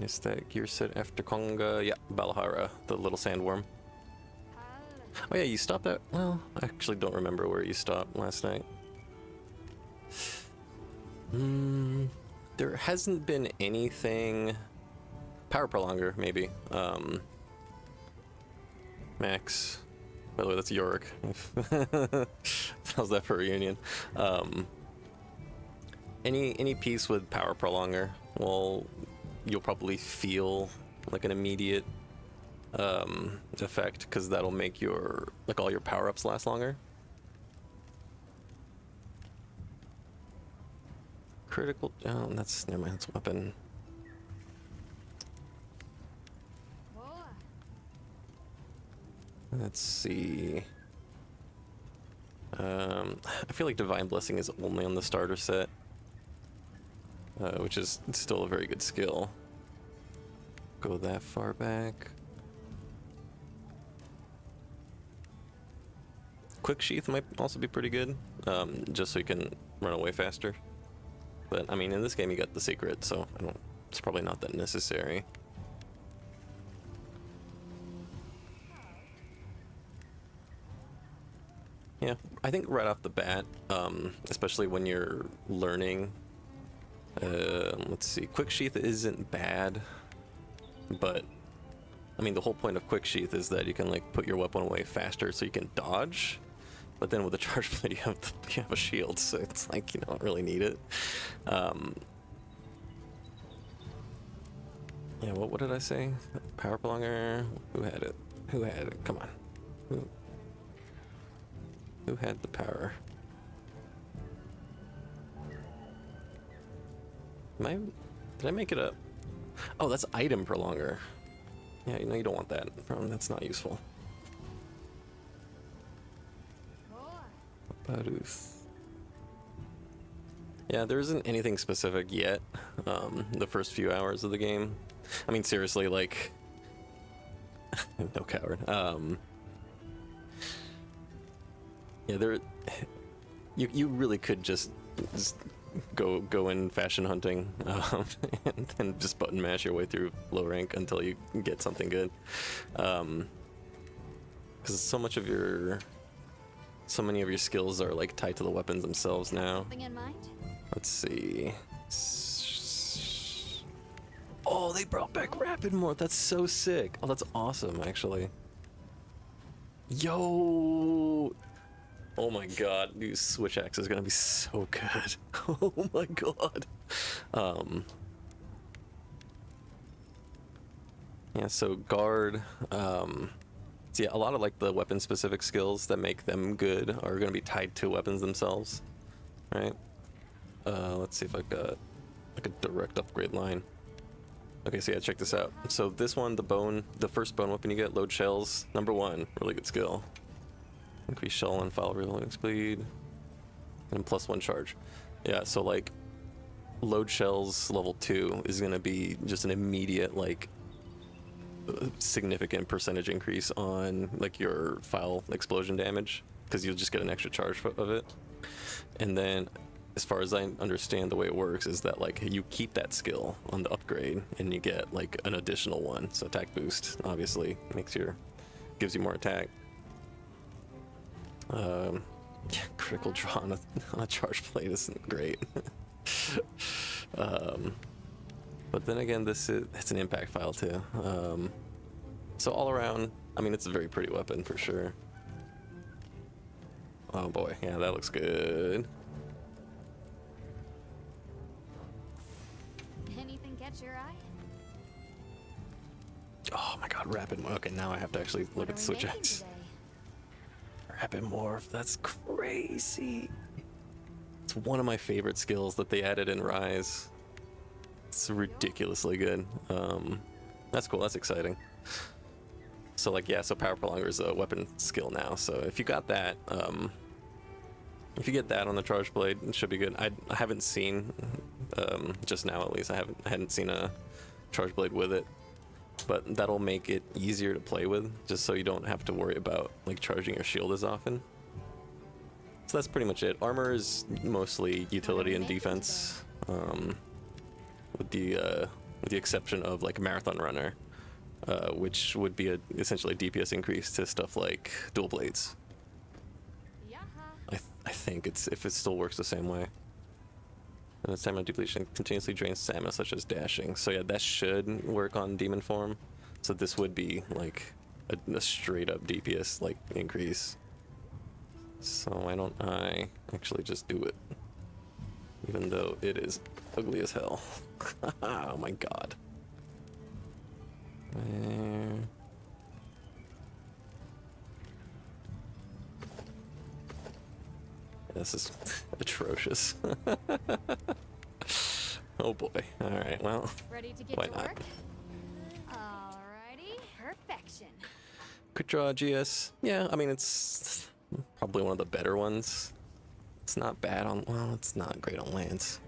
is that gear set after Konga? Yeah, Valahara, the little sandworm. Oh yeah, you stopped at... Well, I actually don't remember where you stopped last night. There hasn't been anything... Power Prolonger, maybe. Max. By the way, that's Yorick. How's that for a reunion? Any piece with Power Prolonger, well, you'll probably feel like an immediate effect, because that'll make your all your power-ups last longer. Critical. Oh, that's never mind. That's weapon. Let's see. I feel like Divine Blessing is only on the starter set, which is still a very good skill. Go that far back. Quick Sheath might also be pretty good, just so you can run away faster. But I mean, in this game you got the secret, so it's probably not that necessary. Yeah, I think right off the bat, especially when you're learning, let's see, Quick Sheath isn't bad, but I mean, the whole point of Quick Sheath is that you can like put your weapon away faster so you can dodge. But then with the Charge Blade, you have a shield, so it's like you don't really need it. Yeah, what did I say? Power Prolonger? Who had it? Who had it? Come on. Who had the power? Did I make it up? Oh, that's Item Prolonger. Yeah, you know you don't want that. That's not useful. Baruth. Yeah, there isn't anything specific yet. The first few hours of the game. I mean, seriously, like, no coward. Yeah, you really could just go in fashion hunting and just button mash your way through low rank until you get something good. Because so many of your skills are like tied to the weapons themselves now. Something in mind? Let's see. Oh, they brought back Rapid Morph. That's so sick. Oh, that's awesome, actually. Yo. Oh my god, dude, Switch Axe is gonna be so good. Oh my god. Yeah, so guard. So yeah, a lot of like the weapon specific skills that make them good are gonna be tied to weapons themselves, right? Let's see if I got like a direct upgrade line. Okay, so yeah, check this out. So this one, the first bone weapon you get, load shells, number 1, really good skill. Increase shell and file reloading speed, and +1 charge. Yeah, so like load shells level 2 is gonna be just an immediate like significant percentage increase on like your file explosion damage because you'll just get an extra charge of it. And then as far as I understand, the way it works is that like you keep that skill on the upgrade and you get like an additional one. So attack boost obviously gives you more attack. Yeah, critical draw on a charge blade isn't great. But then again, it's an impact file too. So all around, I mean, it's a very pretty weapon for sure. Oh boy, yeah, that looks good. Anything catch your eye? Oh my god, Rapid Morph. Okay, now I have to actually look What at are the we Switch making Axe. today? Rapid Morph, that's crazy. It's one of my favorite skills that they added in Rise. It's ridiculously good. That's cool, that's exciting. So like, yeah, so Power Prolonger is a weapon skill now. So if you got that, if you get that on the Charge Blade, it should be good. I haven't seen, just now at least, I hadn't seen a Charge Blade with it. But that'll make it easier to play with, just so you don't have to worry about like charging your shield as often. So that's pretty much it. Armor is mostly utility and defense, with the exception of like Marathon Runner, which would be essentially a DPS increase to stuff like dual blades. Yaha. I think if it still works the same way. And the stamina depletion continuously drains stamina, such as dashing. So yeah, that should work on demon form. So this would be like a straight up DPS like increase. So why don't I actually just do it? Even though it is ugly as hell. Oh my god. This is atrocious. Oh boy. Alright, well. Ready to get Why to not? work? Alrighty. Perfection. Quick Draw GS. Yeah, I mean, it's Probably one of the better ones. It's not bad on, well, it's not great on lance.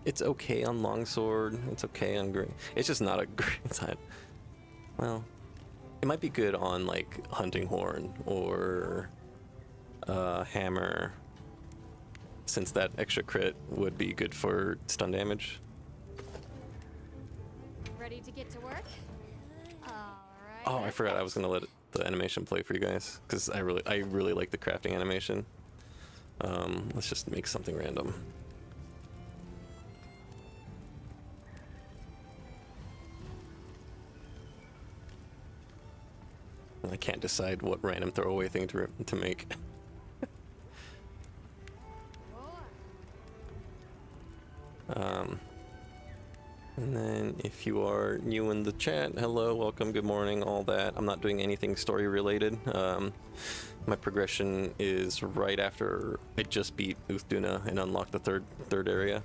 It's okay on longsword. It's okay on great. It's just not a great time. Well, it might be good on like hunting horn or hammer, since that extra crit would be good for stun damage. Ready to get to work? Alright. Oh, I forgot I was gonna let the animation play for you guys because I really like the crafting animation. Let's just make something random. I can't decide what random throwaway thing to make. And then if you are new in the chat, hello, welcome, good morning, all that. I'm not doing anything story related. My progression is right after I just beat Uthduna and unlocked the third area.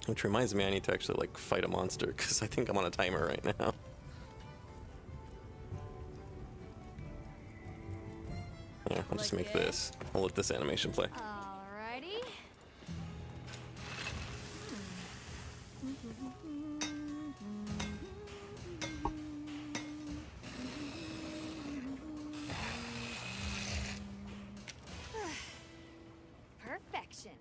Which reminds me I need to actually like fight a monster because I think I'm on a timer right now. Yeah, I'll just make this. I'll let this animation play. Alrighty. Perfection.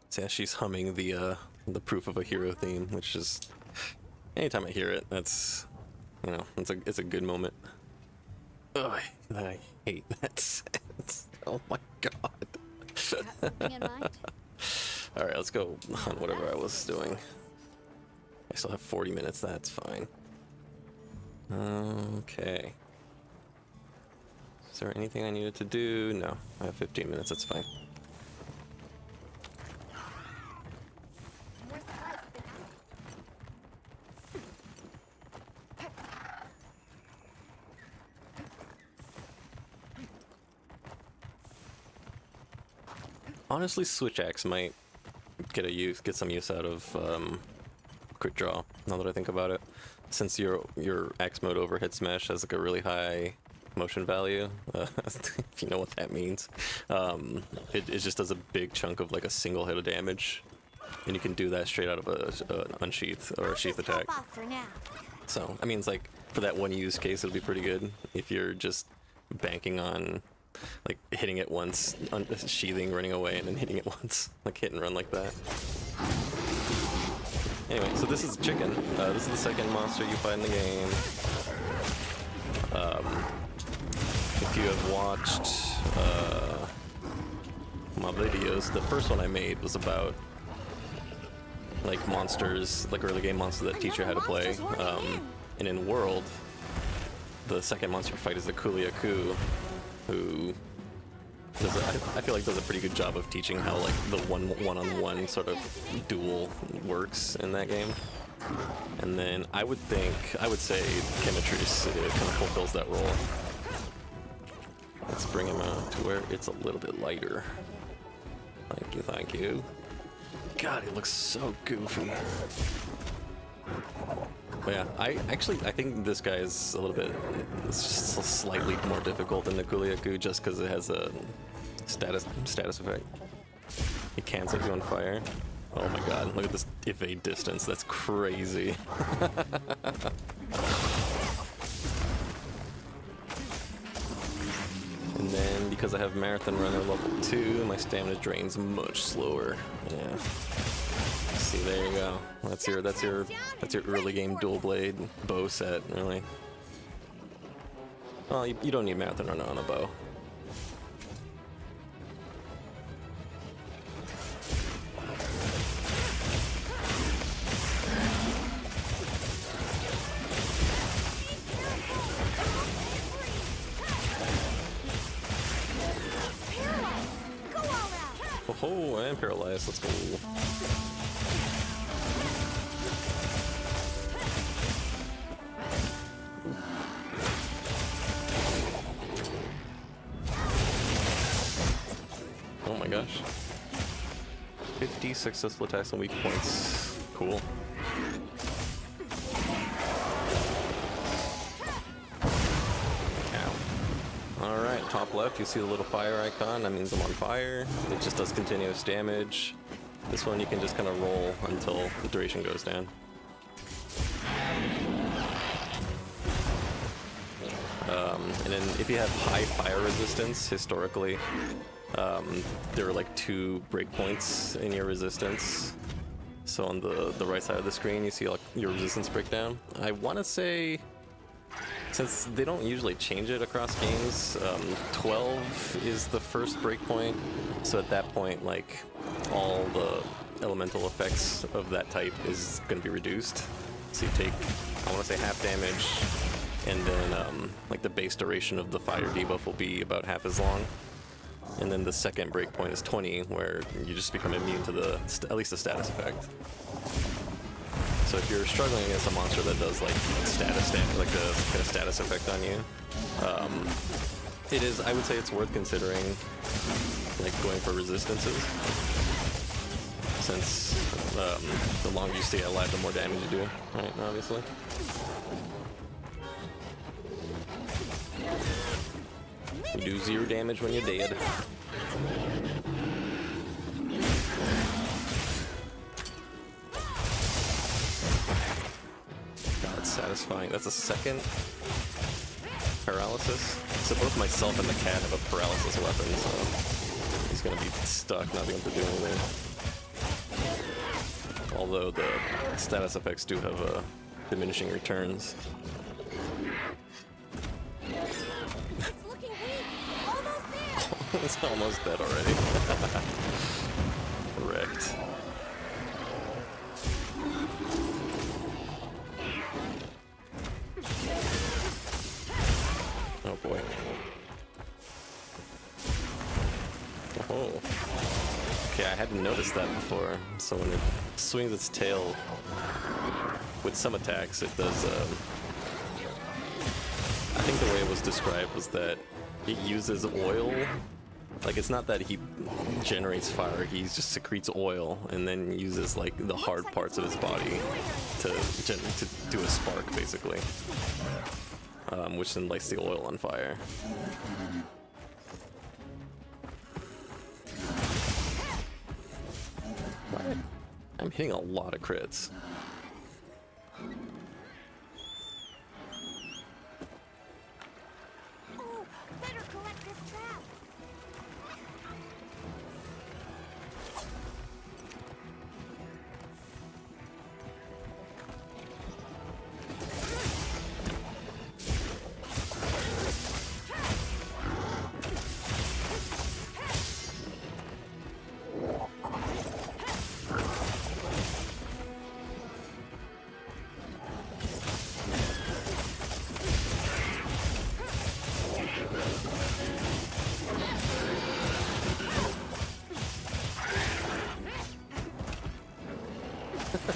So yeah, she's humming the Proof of a Hero theme, which is, anytime I hear it, that's, you know, it's a good moment. Ugh, I hate that sentence. Oh my god. Got something in mind? Alright, let's go on whatever I was doing. I still have 40 minutes, that's fine. Okay. Is there anything I needed to do? No, I have 15 minutes, that's fine. More supplies have been Honestly, Switch Axe might get some use out of Quick Draw, now that I think about it. Since your axe mode overhead smash has like a really high motion value, if you know what that means, it just does a big chunk of like a single hit of damage, and you can do that straight out of an unsheath or a sheath attack. off for now. So I mean, it's like for that one use case, it'll be pretty good. If you're just banking on like hitting it once, sheathing, running away, and then hitting it once, like hit and run like that. Anyway, so this is Chicken. This is the second monster you fight in the game. If you have watched my videos, the first one I made was about like monsters, like early game monsters that teach you how to play. And in World, the second monster you fight is the Kulia Ku, who does I feel like does a pretty good job of teaching how like the one-on-one sort of duel works in that game. And then I would say Chemitrice kind of fulfills that role. Let's bring him out to where it's a little bit lighter. Thank you, thank you. God, he looks so goofy. But yeah, I think this guy is a little bit, it's just slightly more difficult than the Kuliaku just because it has a status effect. He can set you on fire. Oh my god, look at this evade distance, that's crazy. And then because I have Marathon Runner level 2, my stamina drains much slower. Yeah. See, there you go. That's your early game dual blade bow set, really. Well, you don't need Marathon Runner on a bow. Oh, I am paralyzed. Let's go. Oh my gosh. 50 successful attacks and weak points. Cool. top left, you see the little fire icon. That means I'm on fire. It just does continuous damage. This one you can just kind of roll until the duration goes down. And then if you have high fire resistance, historically, there are like 2 breakpoints in your resistance. So on the right side of the screen, you see like your resistance breakdown. I want to say, since they don't usually change it across games, 12 is the first breakpoint. So at that point, like all the elemental effects of that type is going to be reduced. So you take, I want to say, half damage, and then like the base duration of the fire debuff will be about half as long. And then the second breakpoint is 20, where you just become immune to the at least the status effect. So if you're struggling against a monster that does like like a kind of status effect on you, it is, I would say it's worth considering like going for resistances, since the longer you stay alive, the more damage you do, right? Obviously. You do 0 damage when you're dead. God, it's satisfying. That's a second paralysis. So both myself and the cat have a paralysis weapon, so he's gonna be stuck, not being able to do anything. Although the status effects do have diminishing returns. It's almost dead already. Wrecked. Oh boy. Oh. Okay, I hadn't noticed that before. So when it swings its tail with some attacks, it does. I think the way it was described was that it uses oil. Like, it's not that he generates fire, he just secretes oil and then uses like the hard parts of his body to do a spark, basically, which then lights the oil on fire. I'm hitting a lot of crits.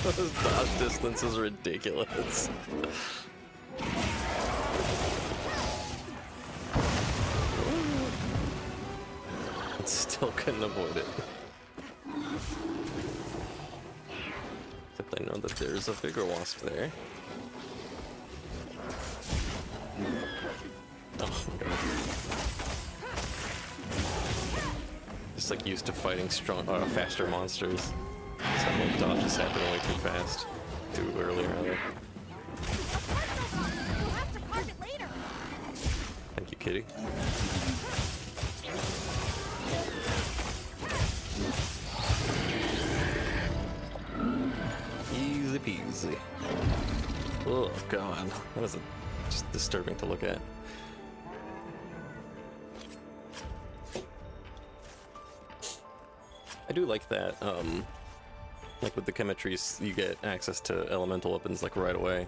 This dodge distance is ridiculous. It still couldn't avoid it. Except I know that there's a bigger wasp there. Oh my god. Just like used to fighting faster monsters. So my dodge just happened way too fast. Too early, rather. Thank you, kitty. Easy peasy. Oh god, that was just disturbing to look at. I do like that. Like with the chemistries, you get access to elemental weapons like right away.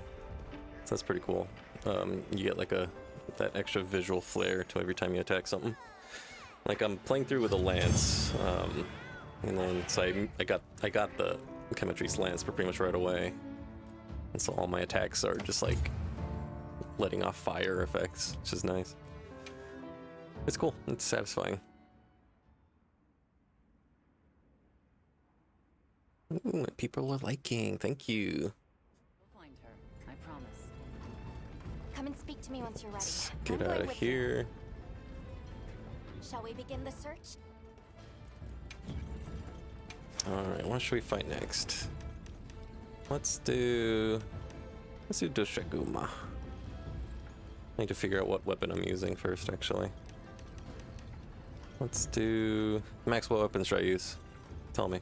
So that's pretty cool. You get like that extra visual flair to every time you attack something. Like I'm playing through with a lance, and then so I got the chemistries lance pretty much right away, and so all my attacks are just like letting off fire effects, which is nice. It's cool. It's satisfying. Ooh, people are liking. Thank you. We'll find her, I promise. Come and speak to me once you're ready. Let's get out of here. Shall we begin the search? Alright, what should we fight next? Let's do Doshiguma. I need to figure out what weapon I'm using first, actually. Let's do... Max, what weapons should I use? Tell me.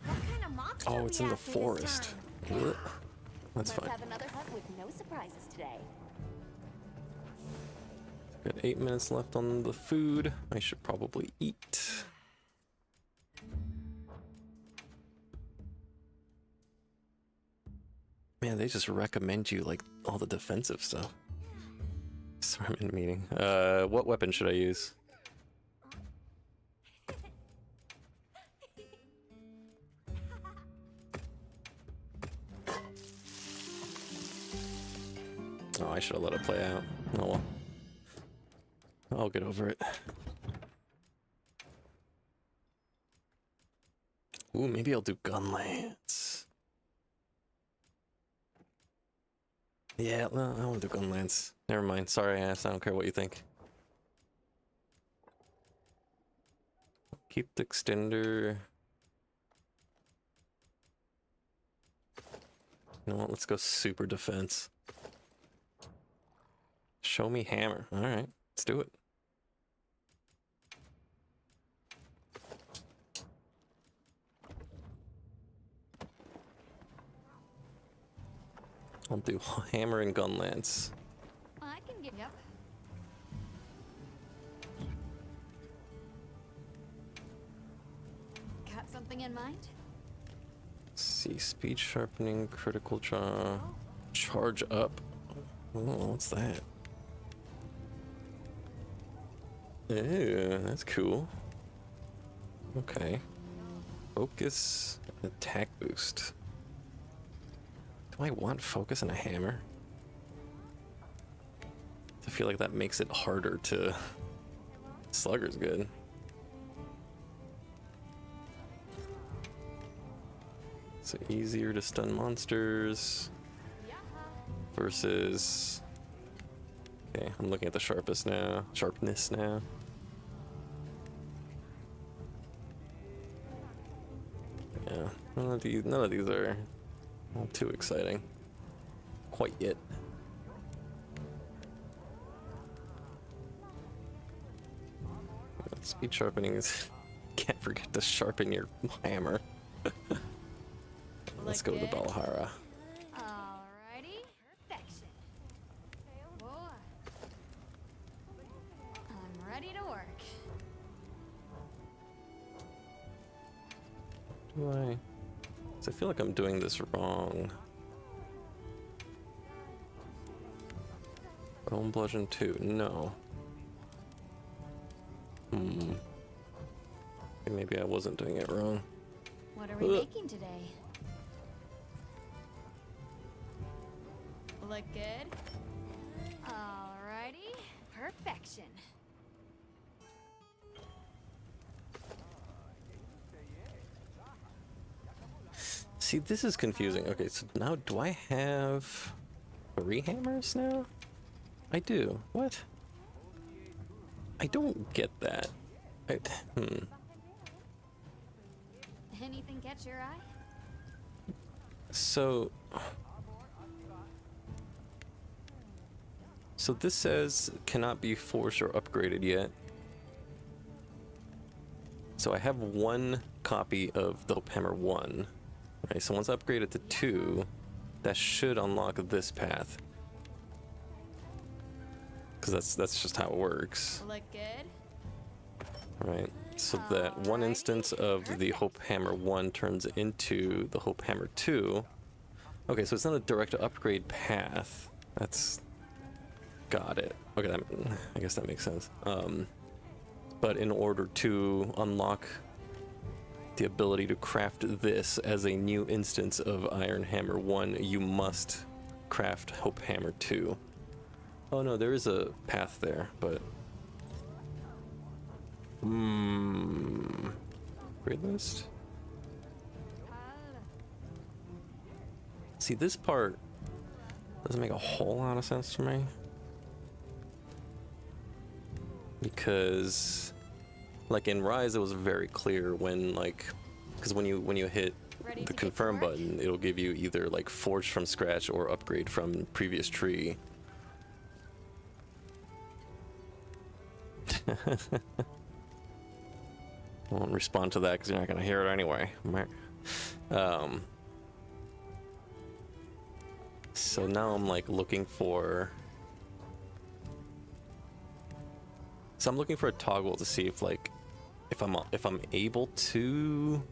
What kind of monster Oh, are it's we in the after this forest. time? Ugh. That's Let's fine. have another hunt with no surprises today. Got 8 minutes left on the food. I should probably eat. Man, they just recommend you like all the defensive stuff. Sorry, I'm in a meeting. What weapon should I use? Oh, I should have let it play out. Oh well. I'll get over it. Ooh, maybe I'll do gun lance. Yeah, no, I want to do gun lance. Never mind. Sorry, ass. I don't care what you think. Keep the extender. You know what? Let's go super defense. Show me hammer. All right, let's do it. I'll do hammer and gun lance. I can get yep. Got something in mind? See, speed sharpening, critical charge up. Oh, what's that? Ew, that's cool. Okay. Focus, attack boost. Do I want focus and a hammer? I feel like that makes it harder to... Slugger's good. So easier to stun monsters versus... Okay, I'm looking at the sharpness now. Yeah, none of these are too exciting. Quite yet. Speed sharpening is... Can't forget to sharpen your hammer. Let's go with the Balahara. Alrighty. Perfection. Whoa. I'm ready to work. Do I? 'Cause I feel like I'm doing this wrong. Bone Bludgeon 2. No. Maybe I wasn't doing it wrong. What are we making today? Look good. Alrighty. Perfection. See, this is confusing. Okay, so now do I have 3 hammers now? I do. What? I don't get that. Anything catch your eye? So this says cannot be forged or upgraded yet. So I have 1 copy of the Hammer 1. Right, so once I upgrade it to 2, that should unlock this path. Because that's just how it works. Look good. Right, so that 1 instance of the Hope Hammer 1 turns into the Hope Hammer 2. Okay, so it's not a direct upgrade path. That's... Got it. Okay, I guess that makes sense. But in order to unlock the ability to craft this as a new instance of Iron Hammer 1, you must craft Hope Hammer 2. Oh no, there is a path there, but... upgrade list. See, this part doesn't make a whole lot of sense to me. Because, like in Rise, it was very clear when, like, because when you hit Ready the to get to confirm work? button, it'll give you either like forge from scratch or upgrade from previous tree. I won't respond to that because you're not gonna hear it anyway. So now I'm like looking for. So I'm looking for a toggle to see if like if I'm able to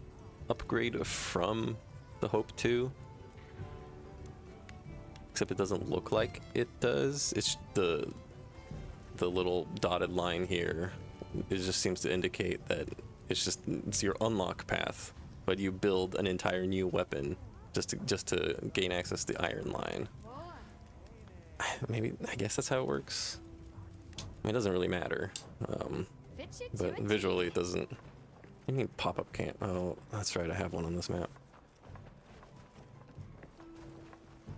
upgrade from the Hope 2. Except it doesn't look like it does. It's the little dotted line here. It just seems to indicate that it's your unlock path, but you build an entire new weapon just to gain access to the Iron Line. Maybe I guess that's how it works. I mean, it doesn't really matter, Fit you to but a visually it doesn't. You need pop-up camp. Oh, that's right. I have one on this map.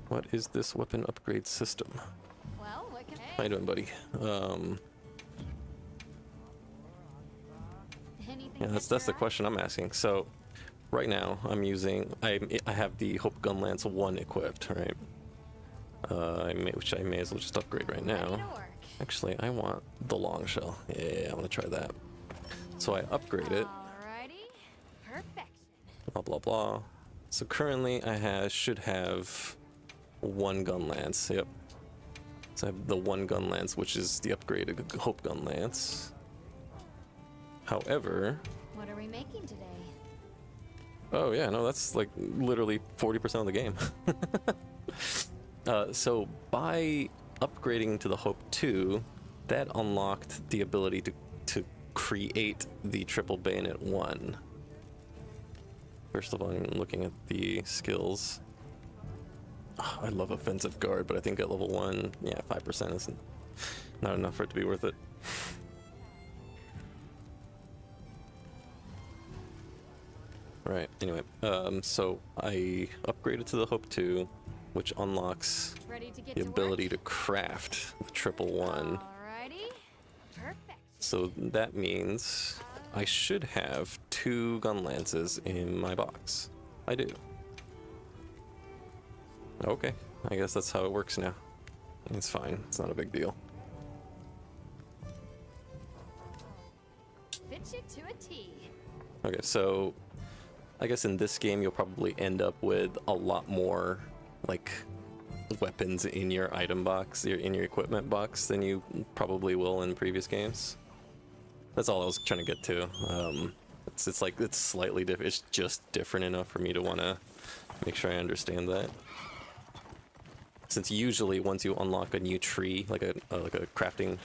What is this weapon upgrade system? Well, what can How you doing, buddy? Anything Yeah, that's catch the your eye? question I'm asking. So, right now I'm using I have the Hope Gun Lance 1 equipped, right? Which I may as well just upgrade right Ready now. to work. Actually, I want the long shell. Yeah, I want to try that. So I upgrade it. Alrighty. Perfection. Blah blah blah. So currently I should have one gun lance. Yep. So I have the one gun lance, which is the upgraded Hope Gun Lance. However, What are we making today? oh yeah, no, that's like literally 40% of the game. So by upgrading to the Hope 2, that unlocked the ability to create the triple bayonet 1. First of all, I'm looking at the skills. Oh, I love offensive guard, but I think at level 1, yeah, 5% isn't not enough for it to be worth it. Right, anyway, so I upgraded to the Hope 2, which unlocks Ready to get the to ability work? to craft the triple one. Alrighty. Perfection. So that means I should have 2 gun lances in my box. I do. Okay, I guess that's how it works now. It's fine, it's not a big deal. Fit you to a T. Okay, so I guess in this game you'll probably end up with a lot more like weapons in your item box, in your equipment box, than you probably will in previous games. That's all I was trying to get to. It's like it's slightly different. It's just different enough for me to want to make sure I understand that. Since usually once you unlock a new tree, like a crafting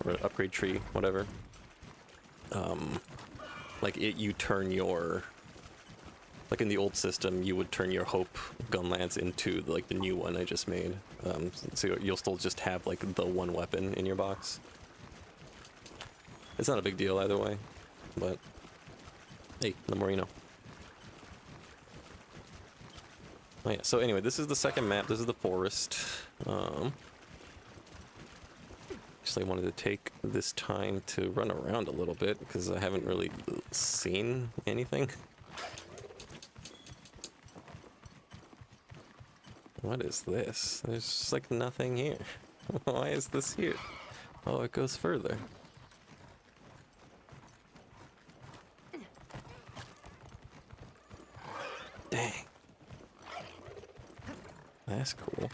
or upgrade tree, whatever, you turn your, like in the old system, you would turn your Hope Gun Lance into like the new one I just made. So you'll still just have like the one weapon in your box. It's not a big deal either way, but hey, the more you know. Oh yeah, so anyway, this is the second map. This is the forest. Actually, I wanted to take this time to run around a little bit because I haven't really seen anything. What is this? There's just like nothing here. Why is this here? Oh, it goes further. Dang. That's cool.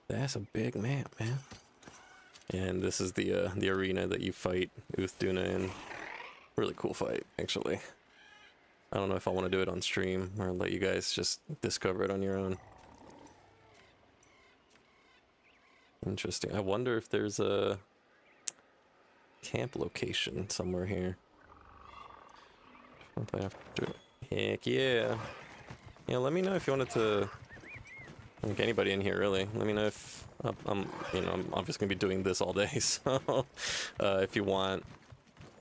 That's a big map, man. And this is the arena that you fight Uthduna in. Really cool fight, actually. I don't know if I want to do it on stream or let you guys just discover it on your own. Interesting. I wonder if there's a camp location somewhere here. Heck yeah. Yeah, let me know if you wanted to Like anybody in here, really. Let me know if you know, I'm obviously gonna be doing this all day. So if you want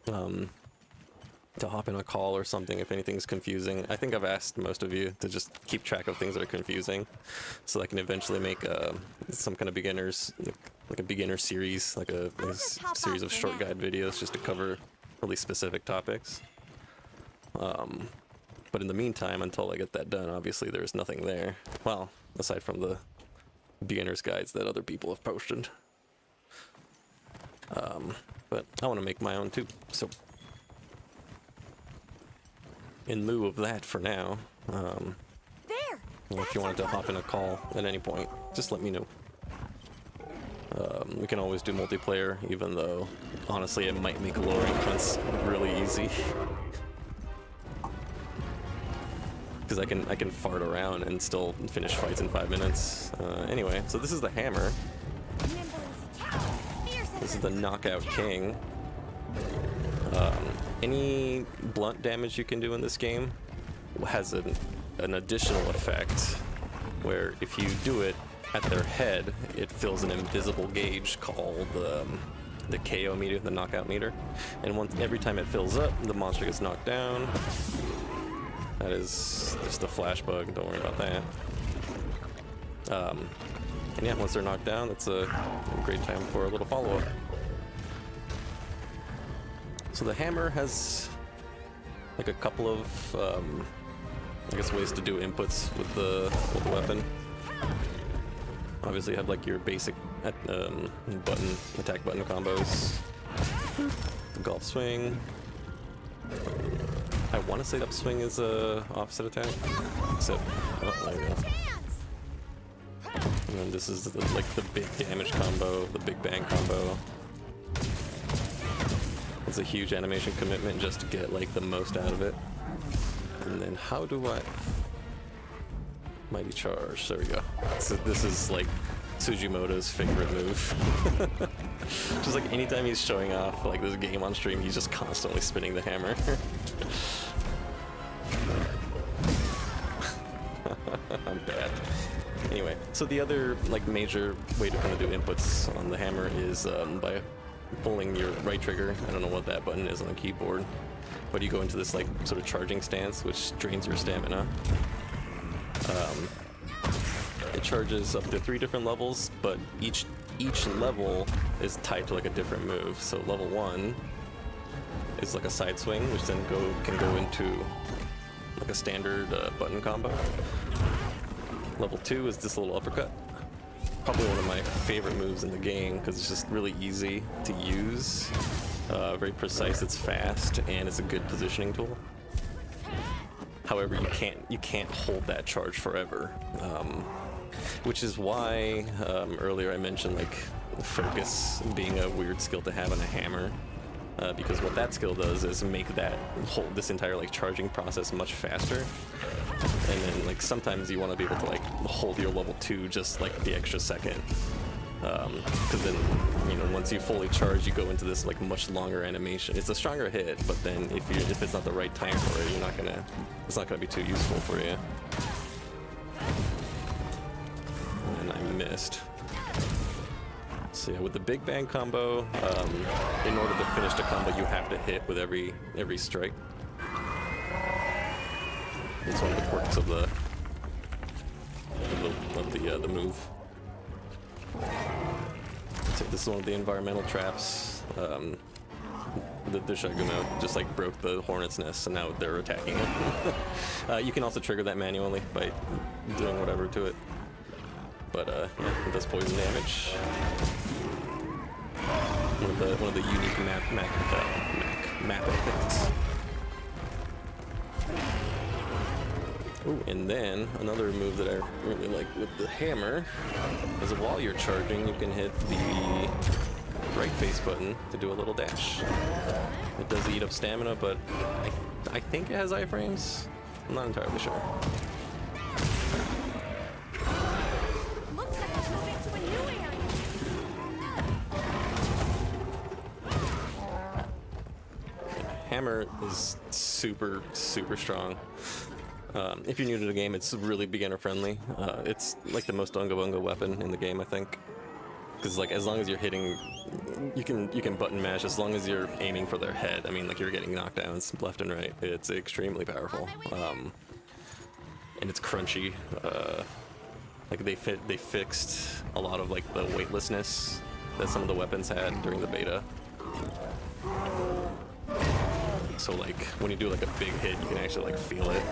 to hop in a call or something, if anything's confusing, I think I've asked most of you to just keep track of things that are confusing, so I can eventually make some kind of beginners, like a beginner series, like a series of short guide videos just to cover really specific topics. But in the meantime, until I get that done, obviously there's nothing there. Well, aside from the beginner's guides that other people have posted. But I want to make my own too, so in lieu of that for now, if you wanted to hop in a call at any point, just let me know. We can always do multiplayer, even though honestly it might make lowering hunts really easy. Because I can fart around and still finish fights in 5 minutes. Anyway, so this is the hammer. This is the Knockout King. Any blunt damage you can do in this game has an additional effect, where if you do it at their head, it fills an invisible gauge called the KO meter, the knockout meter. And every time it fills up, the monster gets knocked down. That is just a flash bug, don't worry about that. And yeah, once they're knocked down, that's a great time for a little follow-up. So the hammer has like a couple of, I guess, ways to do inputs with the weapon. Obviously you have like your basic attack button combos. The golf swing. I want to say upswing is a offset attack, except, oh, there we go. And then this is like the big damage combo, the big bang combo. It's a huge animation commitment just to get like the most out of it. And then how do I... Mighty Charge, there we go. So this is like Tsujimoto's favorite move. Just like anytime he's showing off like this game on stream, he's just constantly spinning the hammer. I'm bad. Anyway, so the other like major way to kind of do inputs on the hammer is by pulling your right trigger. I don't know what that button is on the keyboard, but you go into this like sort of charging stance, which drains your stamina. It charges up to 3 different levels, but each level is tied to like a different move. So level 1 is like a side swing, which then can go into like a standard button combo. Level 2 is this little uppercut. Probably one of my favorite moves in the game because it's just really easy to use, very precise, it's fast, and it's a good positioning tool. However, you can't hold that charge forever, which is why earlier I mentioned like focus being a weird skill to have on a hammer, because what that skill does is make this entire like charging process much faster. And then like sometimes you want to be able to like hold your level 2 just like the extra second, because then, you know, once you fully charge, you go into this like much longer animation. It's a stronger hit, but then if it's not the right time for it, it's not gonna be too useful for you. And I missed. So yeah, with the big bang combo, in order to finish the combo, you have to hit with every strike. It's one of the quirks of the move. So this is one of the environmental traps. The Shagumo just like broke the hornet's nest, and now they're attacking it. You can also trigger that manually by doing whatever to it. But yeah, it does poison damage. One of the unique map effects. Ooh, and then another move that I really like with the hammer is while you're charging, you can hit the right face button to do a little dash. It does eat up stamina, but I think it has iframes. I'm not entirely sure. Looks like it's moving to a new area. Hammer is super, super strong. If you're new to the game, it's really beginner friendly. It's like the most unga bunga weapon in the game, I think. Because like as long as you're hitting, you can button mash as long as you're aiming for their head. I mean, like you're getting knockdowns left and right. It's extremely powerful, and it's crunchy. Like they fixed a lot of like the weightlessness that some of the weapons had during the beta. So like when you do like a big hit, you can actually like feel it.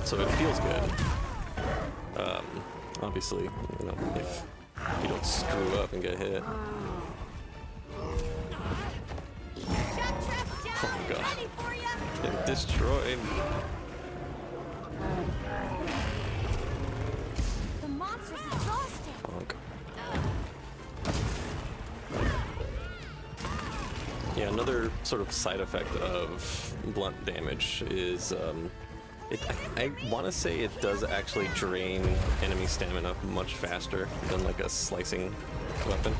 So it feels good. Obviously, you know, if you don't screw up and get hit. Oh my god. They're destroyed. The monster's exhausted. Bonk. Yeah, another sort of side effect of blunt damage is I want to say it does actually drain enemy stamina much faster than like a slicing weapon.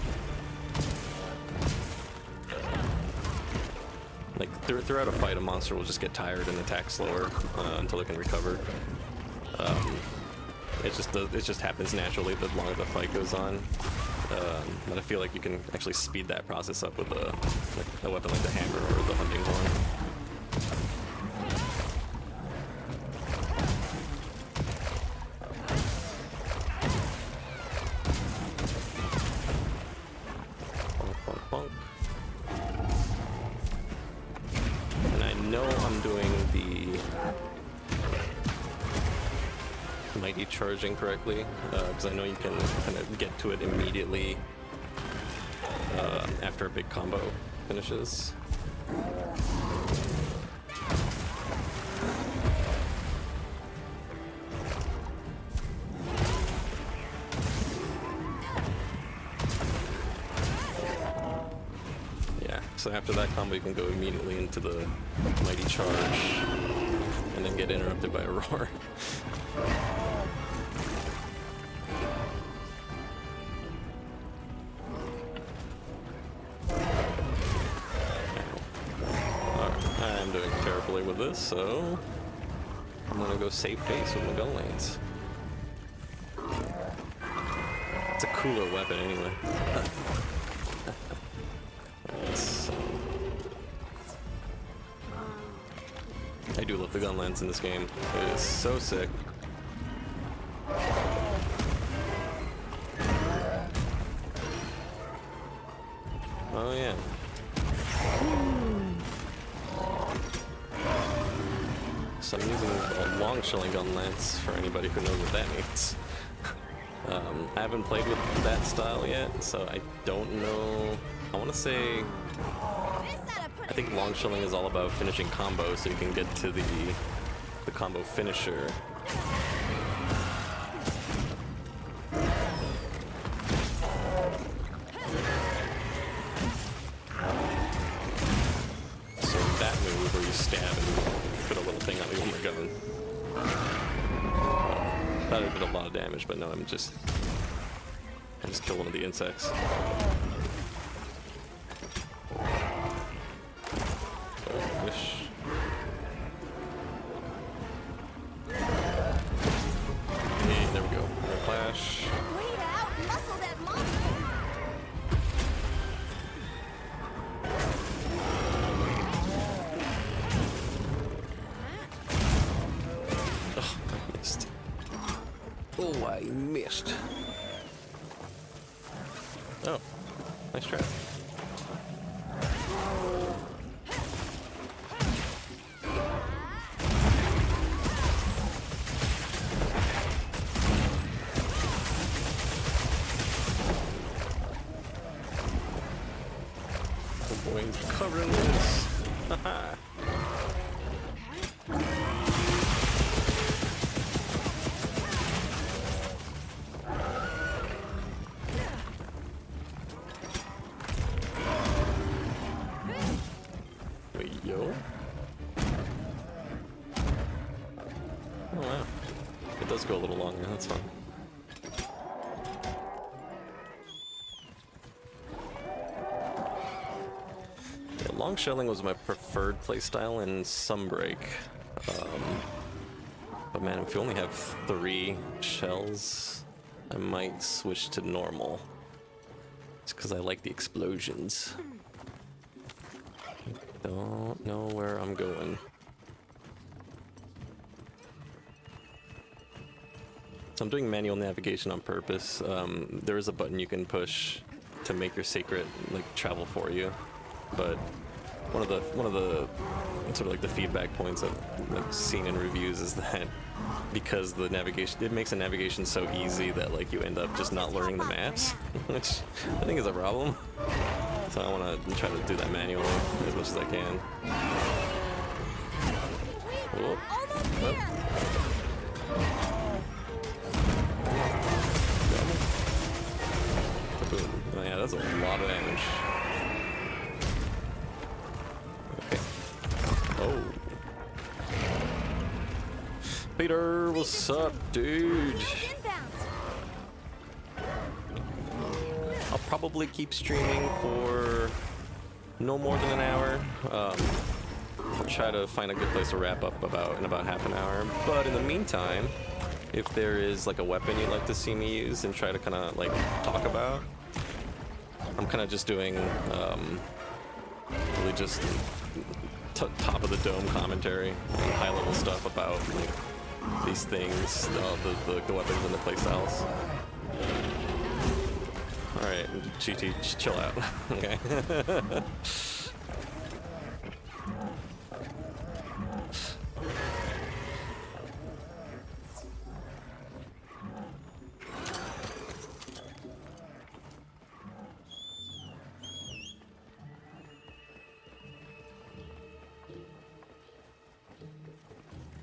Like throughout a fight, a monster will just get tired and attack slower until it can recover. It just happens naturally the longer the fight goes on. But I feel like you can actually speed that process up with a weapon like the hammer or the hunting horn. And I know I'm doing the mighty charging correctly, because I know you can kind of get to it immediately after a big combo finishes. So after that combo, you can go immediately into the mighty charge, and then get interrupted by a roar. Alright, I'm doing terribly with this, so I'm gonna go save face with my gun lance. It's a cooler weapon anyway. I do love the gun lance in this game. It is so sick. Oh yeah. So I'm using a long shelling gun lance for anybody who knows what that means. I haven't played with that style yet, so I don't know. I want to say I think long shelling is all about finishing combos, so you can get to the combo finisher. So that move where you stab and put a little thing on the end of the gun. That would have been a lot of damage, but no, I just killed one of the insects. Oh, I missed. Oh, nice try. Oh boy, he's covering this. Haha. Yo. Oh wow. It does go a little longer, that's fun. Yeah, long shelling was my preferred playstyle in Sunbreak. But man, if you only have 3 shells, I might switch to normal. It's because I like the explosions. Don't know where I'm going. So I'm doing manual navigation on purpose. There is a button you can push to make your sacred like travel for you, but one of the sort of like the feedback points I've like seen in reviews is that because the navigation, it makes the navigation so easy that like you end up just not learning the maps, which I think is a problem. So I want to try to do that manually as much as I can. Whoop. Whoop. Boom. Oh, yeah, that's a lot of damage. Okay. Oh. Peter, what's up, dude? I'll probably keep streaming for no more than an hour. I'll try to find a good place to wrap up in about half an hour. But in the meantime, if there is like a weapon you'd like to see me use and try to kind of like talk about, I'm kind of just doing really just top of the dome commentary and high level stuff about like these things, the weapons and the playstyles. All right, GT, chill out. Okay.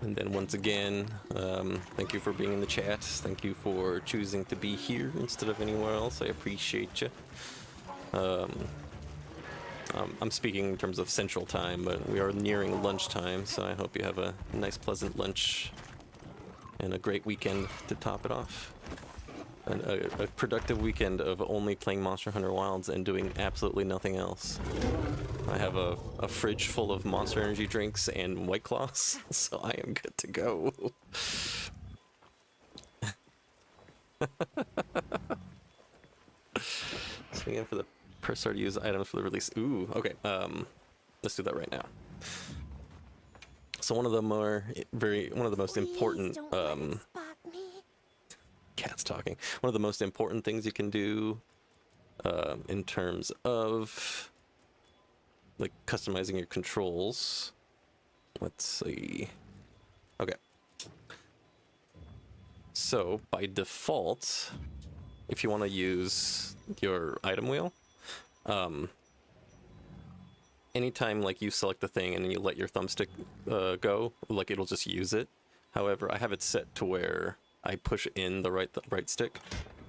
And then once again, thank you for being in the chat. Thank you for choosing to be here instead of anywhere else. I appreciate you. I'm speaking in terms of Central Time, but we are nearing lunchtime, so I hope you have a nice, pleasant lunch and a great weekend to top it off. A productive weekend of only playing Monster Hunter Wilds and doing absolutely nothing else. I have a fridge full of Monster Energy drinks and White Claws, so I am good to go. So again, for the press start to use items for the release. Ooh, okay. Let's do that right now. So one of the most important cats talking. One of the most important things you can do in terms of like customizing your controls. Let's see. Okay. So by default, if you want to use your item wheel, anytime like you select the thing and then you let your thumbstick go, like it'll just use it. However, I have it set to where I push in the right stick,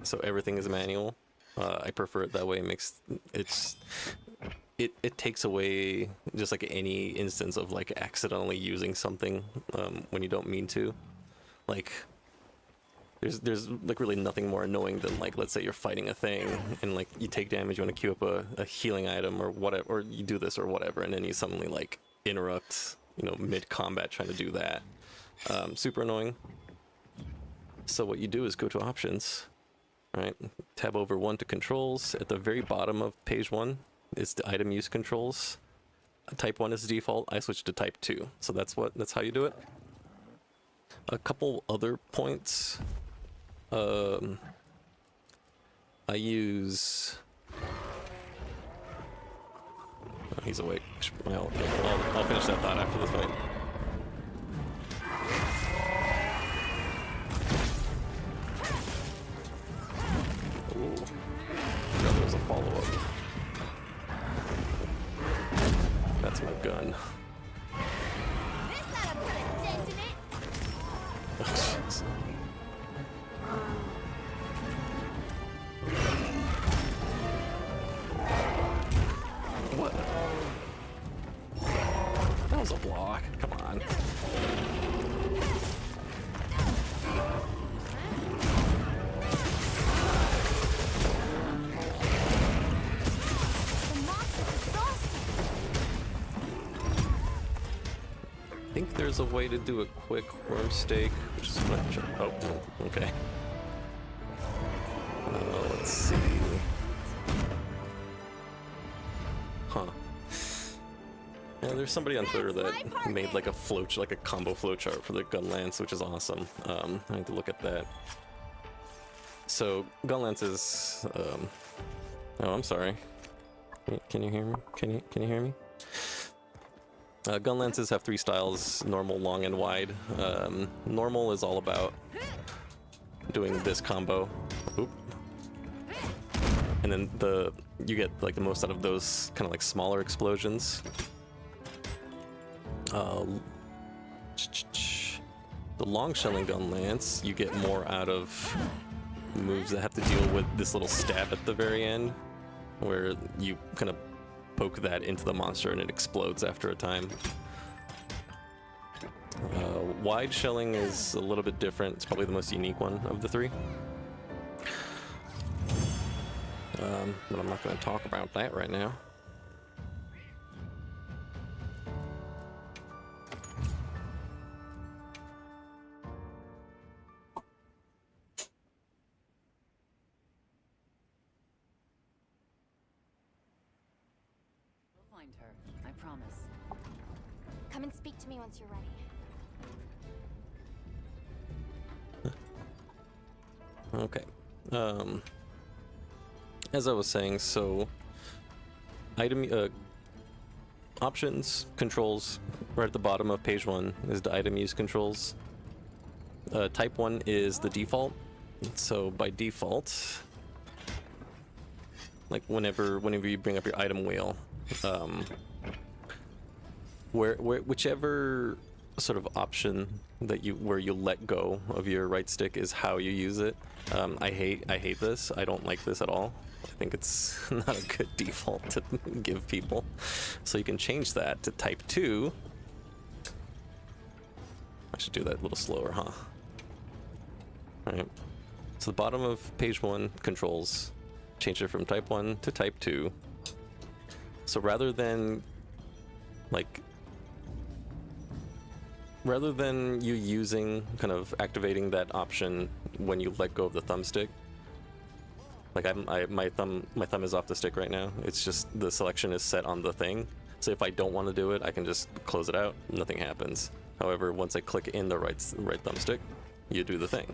so everything is manual. I prefer it that way. It takes away just like any instance of like accidentally using something when you don't mean to. Like there's like really nothing more annoying than like, let's say you're fighting a thing and like you take damage, you want to queue up a healing item or whatever, or you do this or whatever, and then you suddenly like interrupt, mid combat trying to do that. Super annoying. So what you do is go to options, right? Tab over 1 to controls. At the very bottom of page 1 is the item use controls. Type 1 is default. I switched to type 2. So that's how you do it. A couple other points. I use... Oh, he's awake. I'll finish that thought after the fight. Ooh. No, there was a follow-up. That's my gun. This ought to put a dent in it. Oh, jeez. What? That was a block. Come on. The monster's exhausted. I think there's a way to do a quick worm steak, which is what I'm trying. Oh, okay. Let's see. Huh. Yeah, there's somebody on Twitter that made like a like a combo flowchart for the gun lance, which is awesome. I need to look at that. So gun lance is. Oh, I'm sorry. Can you hear me? Can you hear me? Gun lances have 3 styles: normal, long, and wide. Normal is all about doing this combo. Oop. And then you get like the most out of those kind of like smaller explosions. The long shelling gun lance, you get more out of moves that have to deal with this little stab at the very end, where you kind of poke that into the monster and it explodes after a time. Wide shelling is a little bit different. It's probably the most unique one of the 3. But I'm not going to talk about that right now. We'll find her. I promise. Come and speak to me once you're ready. Okay. As I was saying, so item options, controls, right at the bottom of page 1 is the item use controls. Type 1 is the default. So by default, like whenever you bring up your item wheel, whichever sort of option that where you let go of your right stick is how you use it. I hate this. I don't like this at all. I think it's not a good default to give people. So you can change that to type 2. I should do that a little slower, huh? Alright. So the bottom of page 1, controls, change it from type 1 to type 2. So rather than you using, kind of activating that option when you let go of the thumbstick, like my thumb is off the stick right now. It's just the selection is set on the thing. So if I don't want to do it, I can just close it out. Nothing happens. However, once I click in the right thumbstick, you do the thing.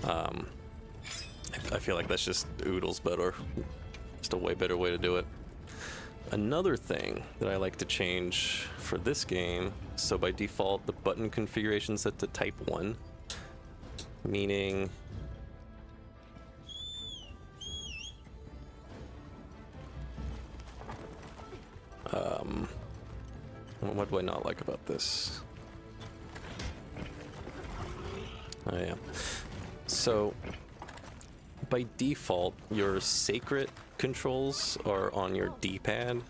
I feel like that's just oodles better. Just a way better way to do it. Another thing that I like to change for this game, so by default the button configuration is set to type 1, meaning what do I not like about this? Oh yeah. So by default, your sacred controls are on your D-pad.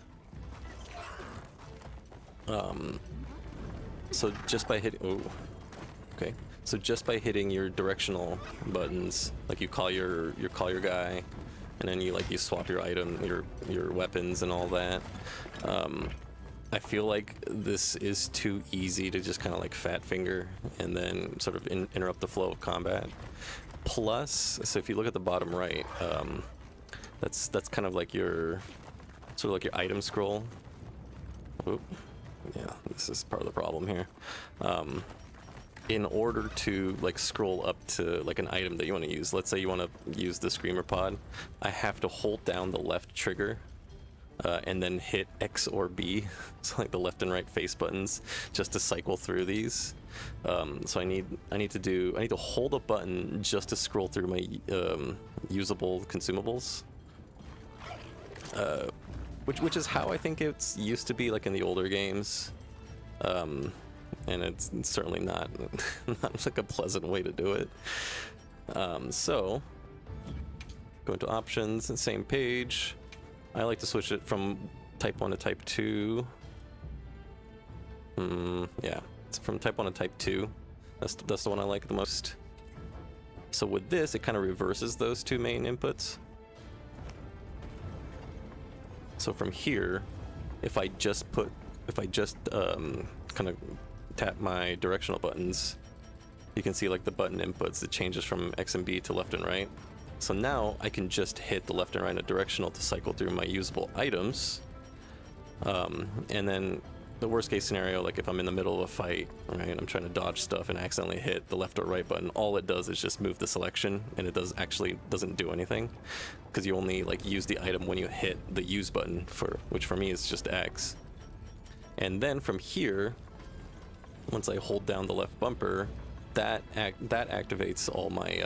So just by hitting, okay. So just by hitting your directional buttons, like you call your guy, and then you swap your item, your weapons and all that. I feel like this is too easy to just kind of like fat finger and then sort of interrupt the flow of combat. Plus, so if you look at the bottom right, that's kind of like your sort of like your item scroll. Oop. Yeah, this is part of the problem here. In order to like scroll up to like an item that you want to use, let's say you want to use the screamer pod, I have to hold down the left trigger and then hit X or B, so like the left and right face buttons, just to cycle through these. So I need to hold a button just to scroll through my usable consumables. Which is how I think it's used to be like in the older games. And it's certainly not like a pleasant way to do it. So go into options and same page. I like to switch it from type 1 to type 2. Yeah, it's from type 1 to type 2. That's the one I like the most. So with this, it kind of reverses those two main inputs. So from here, if I just kind kind of tap my directional buttons, you can see like the button inputs, it changes from X and B to left and right. So now I can just hit the left and right and directional to cycle through my usable items. And then the worst case scenario, like if I'm in the middle of a fight, right, I'm trying to dodge stuff and accidentally hit the left or right button, all it does is just move the selection, and it doesn't do anything, because you only like use the item when you hit the use button, which for me is just X. And then from here, once I hold down the left bumper, that activates all my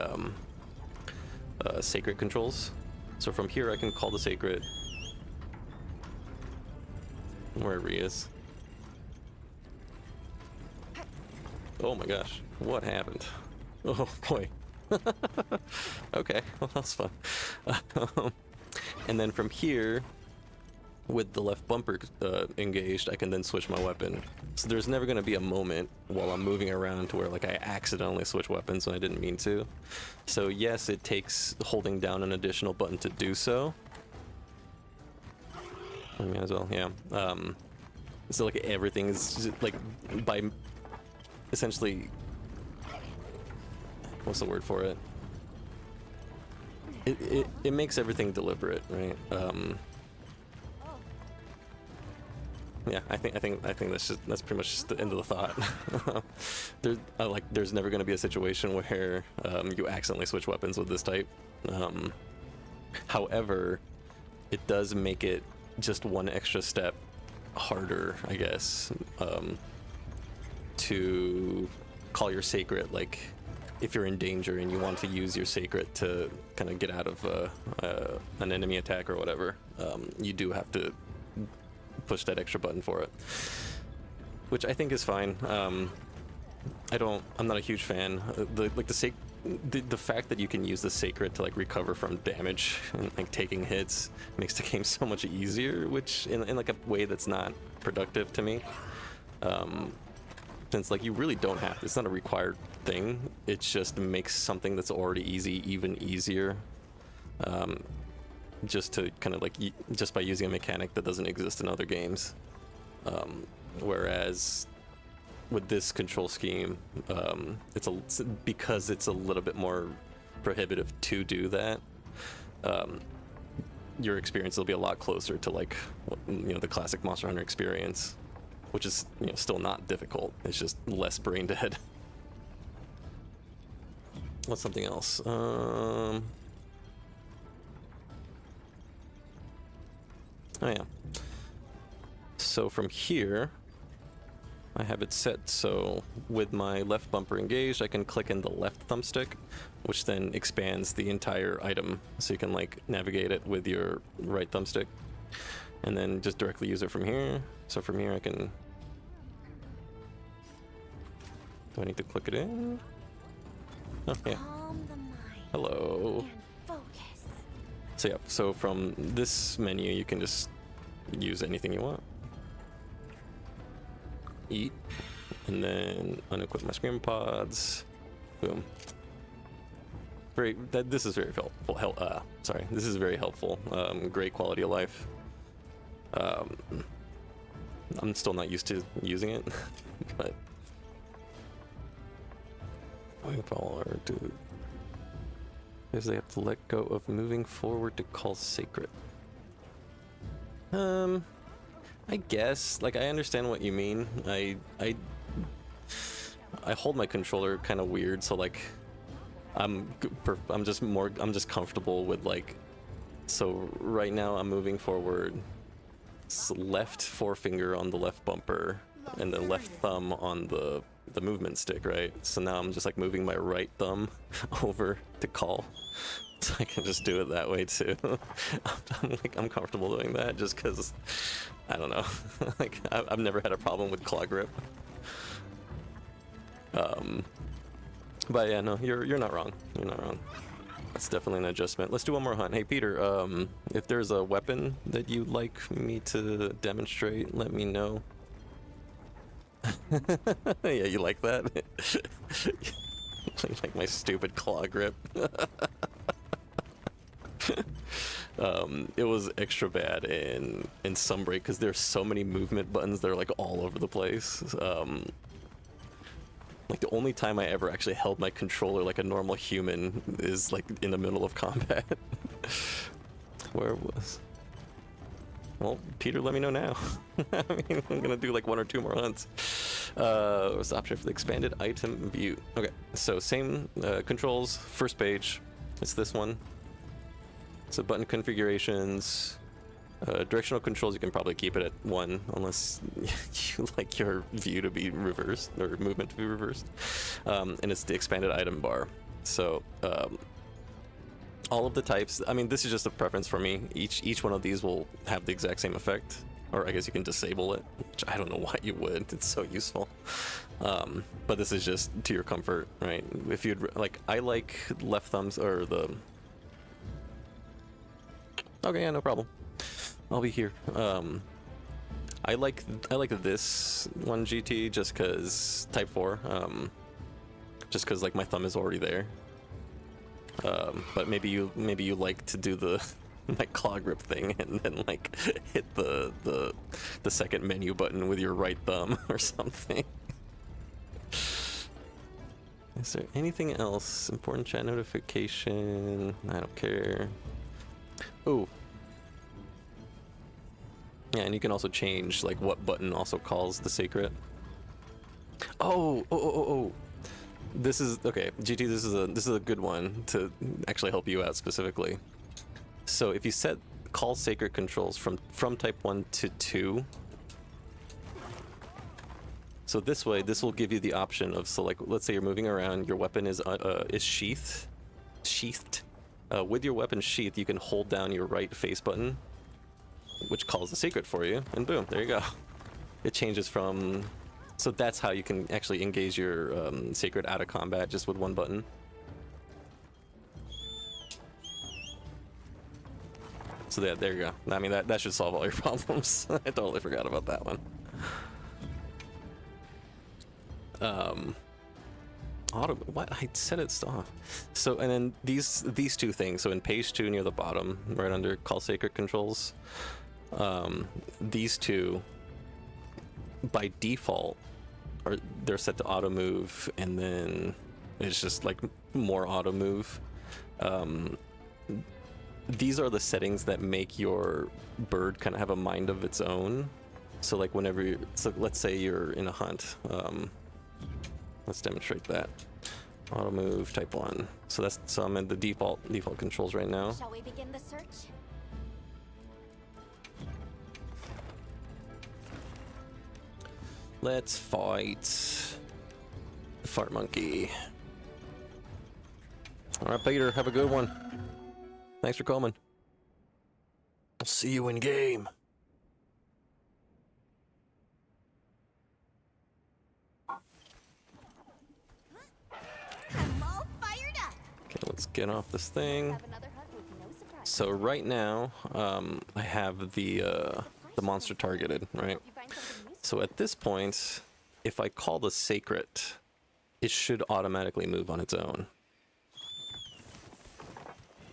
sacred controls. So from here I can call the sacred wherever he is. Oh my gosh, what happened? Oh boy. Okay, well that's fun. And then from here, with the left bumper engaged, I can then switch my weapon. So there's never going to be a moment while I'm moving around to where like I accidentally switch weapons when I didn't mean to. So yes, it takes holding down an additional button to do so. I mean, as well, yeah. So like everything is just, like, by essentially, what's the word for it? It makes everything deliberate, right? Yeah, I think that's pretty much just the end of the thought. There's never going to be a situation where you accidentally switch weapons with this type. However, it does make it just one extra step harder, I guess, to call your sacred. Like, if you're in danger and you want to use your sacred to kind of get out of an enemy attack or whatever, you do have to push that extra button for it, which I think is fine. I'm not a huge fan. The fact that you can use the sacred to like recover from damage and like taking hits makes the game so much easier, which in like a way that's not productive to me. Since like you really don't have to, it's not a required thing. It just makes something that's already easy even easier. Just to kind of like just by using a mechanic that doesn't exist in other games. Whereas with this control scheme, because it's a little bit more prohibitive to do that, your experience will be a lot closer to like, the classic Monster Hunter experience, which is still not difficult. It's just less brain dead. What's something else? Oh yeah. So from here, I have it set so with my left bumper engaged, I can click in the left thumbstick, which then expands the entire item, so you can like navigate it with your right thumbstick, and then just directly use it from here. So from here I can... Do I need to click it in? Oh yeah. Hello. So yeah, so from this menu you can just use anything you want. Eat, and then unequip my scream pods. Boom. This is very helpful. Sorry, this is very helpful. Great quality of life. I'm still not used to using it, but follower to. Because they have to let go of moving forward to call sacred. I guess, like, I understand what you mean. I hold my controller kind of weird, so like, I'm just comfortable with like, so right now I'm moving forward, it's left forefinger on the left bumper, and then left thumb on the movement stick, right? So now I'm just like moving my right thumb over to call, so I can just do it that way too. I'm comfortable doing that just because I don't know. Like I've never had a problem with claw grip. But yeah, no, you're not wrong. You're not wrong. That's definitely an adjustment. Let's do one more hunt. Hey Peter, if there's a weapon that you'd like me to demonstrate, let me know. Yeah, you like that? Like my stupid claw grip. It was extra bad in Sunbreak because there's so many movement buttons. They're like all over the place. Like the only time I ever actually held my controller like a normal human is like in the middle of combat. Where was? Well, Peter, let me know now. I mean, I'm gonna do like 1 or 2 more hunts. What's the option for the expanded item view? Okay, so same controls, first page. It's this one. So button configurations, directional controls. You can probably keep it at 1 unless you like your view to be reversed or movement to be reversed. And it's the expanded item bar. So all of the types. I mean, this is just a preference for me. Each one of these will have the exact same effect. Or I guess you can disable it, which I don't know why you would. It's so useful. But this is just to your comfort, right? If you'd like, I like left thumbs or the. Okay, yeah, no problem. I'll be here. I like this one GT just cause Type 4. Just cause like my thumb is already there. But maybe you like to do the like claw grip thing and then like hit the second menu button with your right thumb or something. Is there anything else? Important chat notification. I don't care. Ooh. Yeah, and you can also change like what button also calls the secret. Oh. This is okay, GT. This is a good one to actually help you out specifically. So if you set call sacred controls from type 1 to 2, so this way this will give you the option of, so like let's say you're moving around, your weapon is sheathed. With your weapon sheath, you can hold down your right face button, which calls the secret for you, and boom, there you go. It changes from. So that's how you can actually engage your sacred out of combat just with one button. So there you go. I mean, that should solve all your problems. I totally forgot about that one. What? I said it's off. So, and then these two things. So in page 2 near the bottom, right under call sacred controls, these two by default they're set to auto move, and then it's just like more auto move. These are the settings that make your bird kind of have a mind of its own. So like whenever so let's say you're in a hunt, let's demonstrate that. Auto move type 1. So I'm in the default controls right now. Shall we begin the search? Let's fight the fart monkey. All right, Peter, have a good one. Thanks for coming. I'll see you in game. I'm all fired up. Okay, let's get off this thing. Have another hunt with no surprise. So right now, I have the monster targeted, right? Hope you find something useful. So at this point, if I call the sacred, it should automatically move on its own.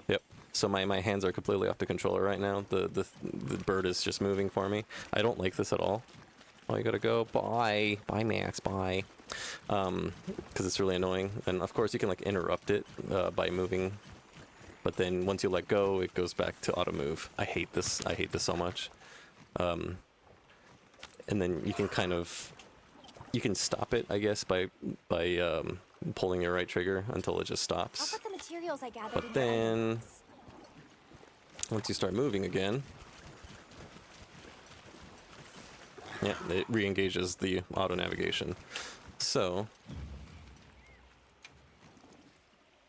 Yep. So my hands are completely off the controller right now. The bird is just moving for me. I don't like this at all. Oh, you gotta go. Bye, Max. Bye. Because it's really annoying. And of course, you can like interrupt it by moving. But then once you let go, it goes back to auto move. I hate this. I hate this so much. And then you can stop it, I guess, by pulling your right trigger until it just I'll stops. put the materials I gathered But in then your items. once you start moving again, yeah, it re-engages the auto navigation. So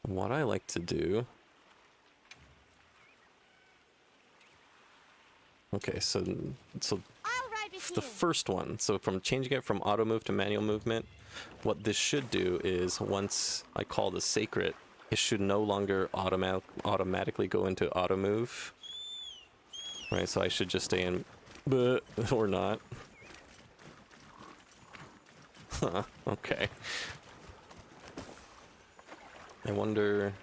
what I like to do. Okay, so I'll ride with the you. first one, so from changing it from auto move to manual movement, what this should do is once I call the sacred, it should no longer automatically go into auto move. Right, so I should just stay in, or not. Huh, okay. I wonder.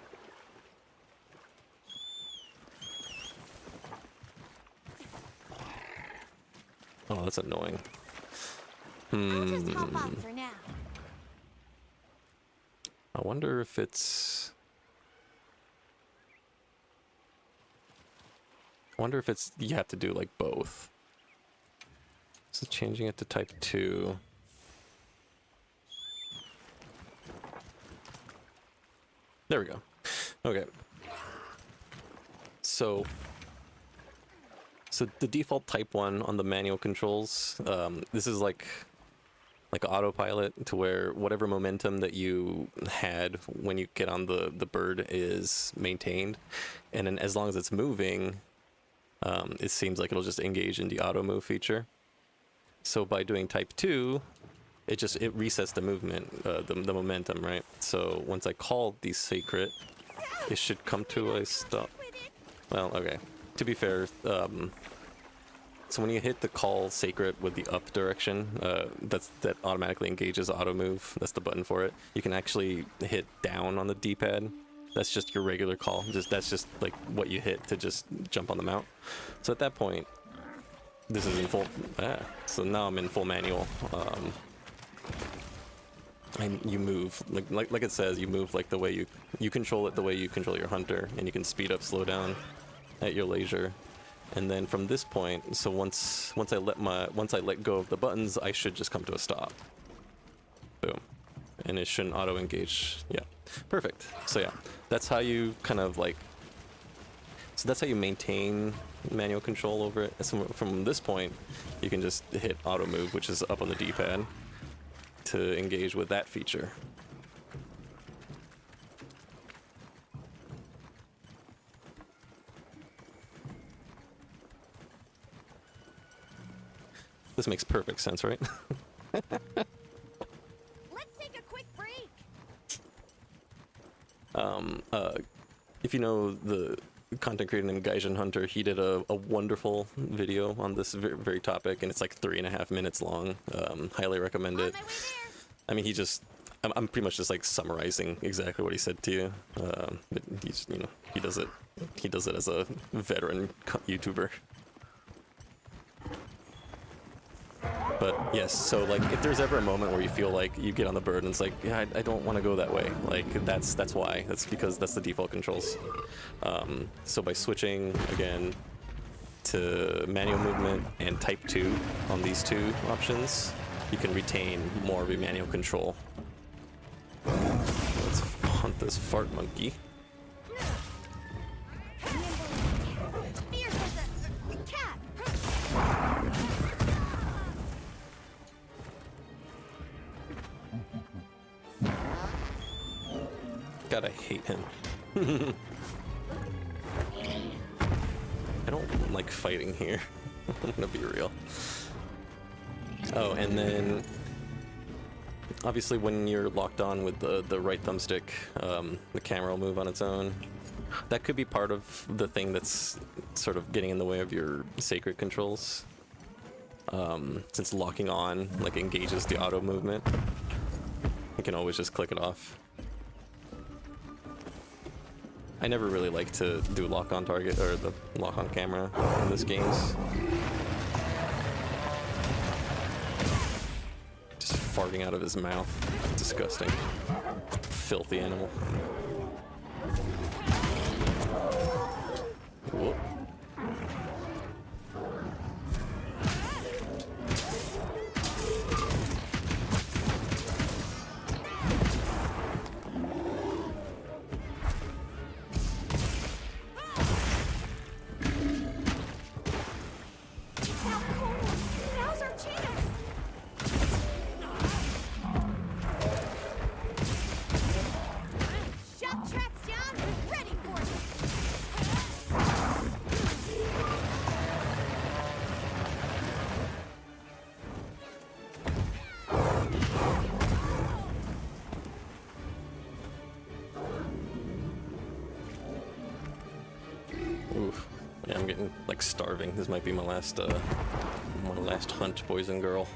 Oh, that's annoying. I'll just hop off for now. I wonder if it's... you have to do like both. So changing it to type 2. There we go. Okay. So the default type 1 on the manual controls, this is like autopilot, to where whatever momentum that you had when you get on the bird is maintained, and then as long as it's moving, it seems like it'll just engage in the auto move feature. So by doing type 2, it resets the movement, the momentum, right? So once I call the secret, it should come to a stop. Well, okay. To be fair, so when you hit the call sacred with the up direction, that automatically engages auto move. That's the button for it. You can actually hit down on the D-pad. That's just your regular call. That's just like what you hit to just jump on the mount. So at that point, this is in full. So now I'm in full manual. And you move like it says. You move like the way you control it, the way you control your hunter, and you can speed up, slow down at your leisure. And then from this point, so once I let go of the buttons, I should just come to a stop. Boom. And it shouldn't auto engage. Yeah. Perfect. So yeah, that's how you kind of like, so that's how you maintain manual control over it. So from this point, you can just hit auto move, which is up on the D-pad, to engage with that feature. This makes perfect sense, right? Let's take a quick break. If you know the content creator named Gaijin Hunter, he did a wonderful video on this very topic, and it's like 3.5 minutes long. Highly recommend it. On my way there. I mean, I'm pretty much just like summarizing exactly what he said to you. But he's, he does it as a veteran YouTuber. But yes, so like if there's ever a moment where you feel like you get on the bird and it's like, yeah, I don't want to go that way. Like that's why. That's because that's the default controls. So by switching again to manual movement and type 2 on these two options, you can retain more of your manual control. Let's hunt this fart monkey. Fierce as a cat. God, I hate him. I don't like fighting here. I'm gonna be real. Oh, and then obviously when you're locked on with the right thumbstick, the camera will move on its own. That could be part of the thing that's sort of getting in the way of your sacred controls. Since locking on like engages the auto movement, you can always just click it off. I never really like to do lock on target or the lock on camera in this games. Just farting out of his mouth. Disgusting. Filthy animal. Whoop. Now's our chance. Shock traps down. We're ready for it. Oof. Yeah, I'm getting like starving. This might be my last hunt, boys and girl.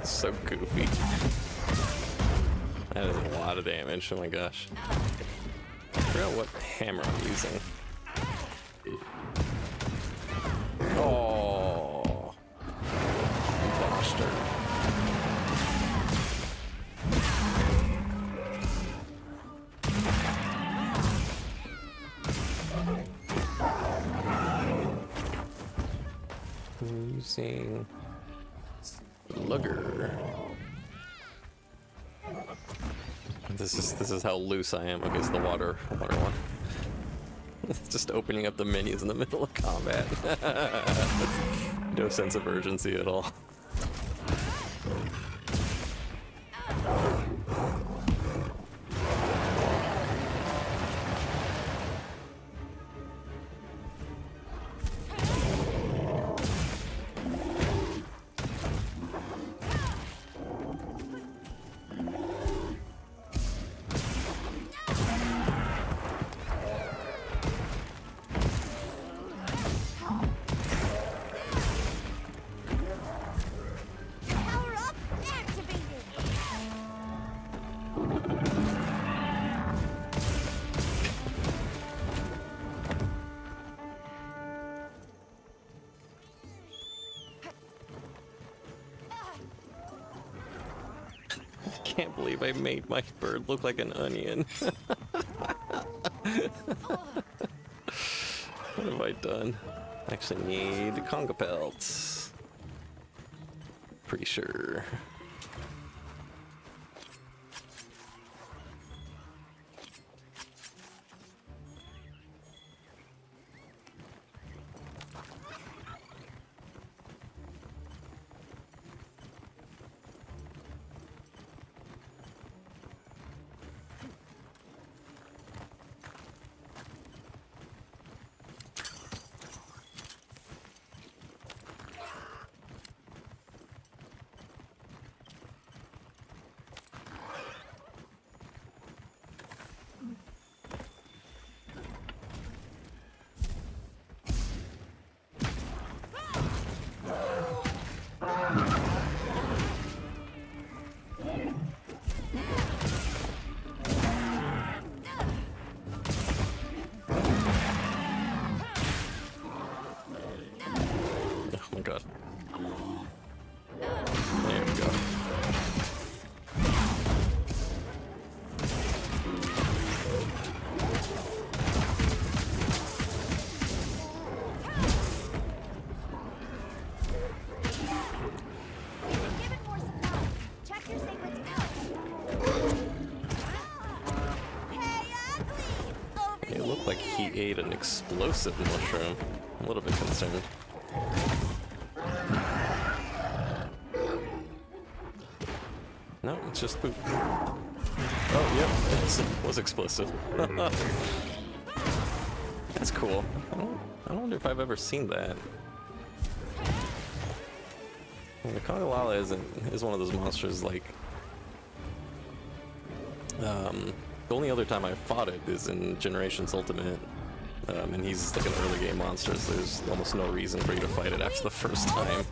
So goofy. That is a lot of damage. Oh my gosh. I forgot what hammer I'm using. Oh, bastard. I'm using Slugger. This is how loose I am against the water one. Just opening up the menus in the middle of combat. No sense of urgency at all. Power up activated. Can't believe I made my bird look like an onion. What have I done? I actually need conga pelts. Pretty sure. Oh my god. There we go. Given more supplies. Check your sacred spells. Hey, ugly! Over It looked like he ate an explosive mushroom. I'm a little bit concerned. No, it's just poop. Oh, yep, it was explosive. That's cool. I wonder if I've ever seen that. The Congalala is one of those monsters like. The only other time I fought it is in Generations Ultimate, and he's like an early game monster, so there's almost no reason for you to fight it after the first time.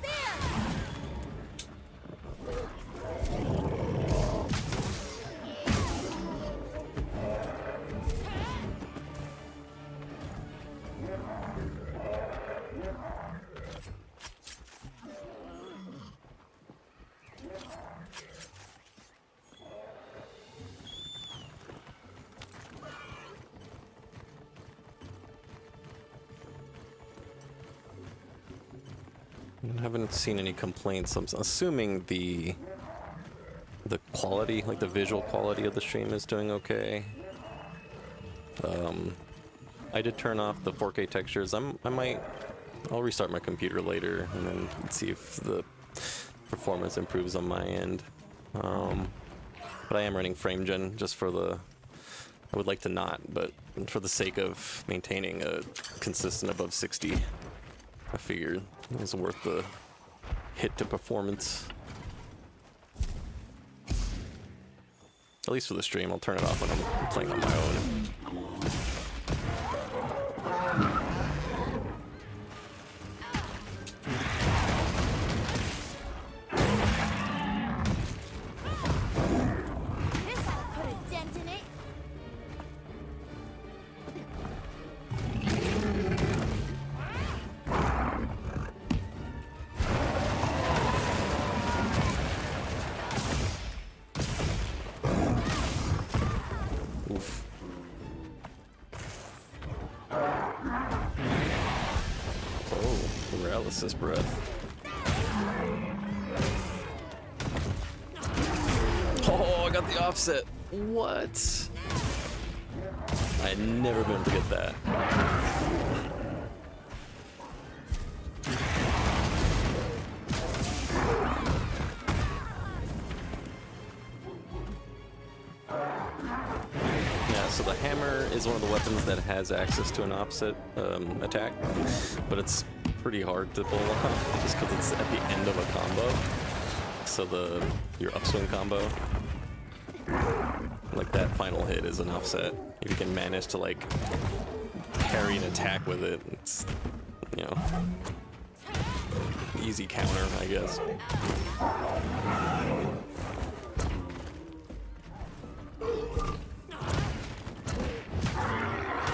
I haven't seen any complaints. I'm assuming the quality, like the visual quality of the stream is doing okay. I did turn off the 4K textures. I'll restart my computer later and then see if the performance improves on my end. But I am running FrameGen just for I would like to not, but for the sake of maintaining a consistent above 60, I figured it was worth the hit to performance. at least for the stream. I'll turn it off when I'm playing on my own. This ought to put a dent in it. Oof. Oh, paralysis breath. Oh, I got the offset. What? I'd never been able to get that. Yeah, so the hammer is one of the weapons that has access to an offset attack, but it's pretty hard to pull off just because it's at the end of a combo. So your upswing combo, like that final hit is an offset. If you can manage to like parry an attack with it, it's, you know, easy counter, I guess.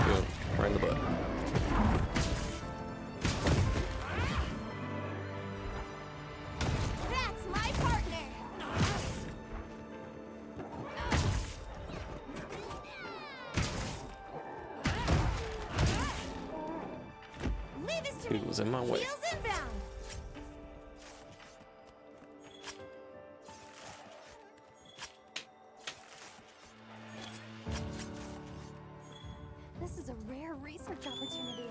Good. Right in the butt. That's my partner. Leave this to me. Dude was in my way. Wheels inbound. This is a rare research opportunity.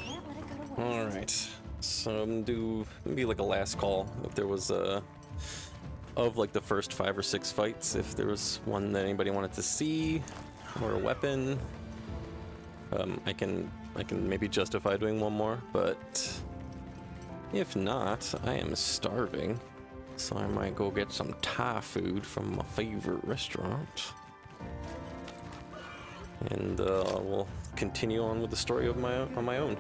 Can't let it go to waste. All right. So I'm gonna do maybe like a last call. If there was of like the first 5 or 6 fights, if there was one that anybody wanted to see or a weapon, I can maybe justify doing one more. But if not, I am starving, so I might go get some Thai food from my favorite restaurant. And we'll continue on with the story of on my own.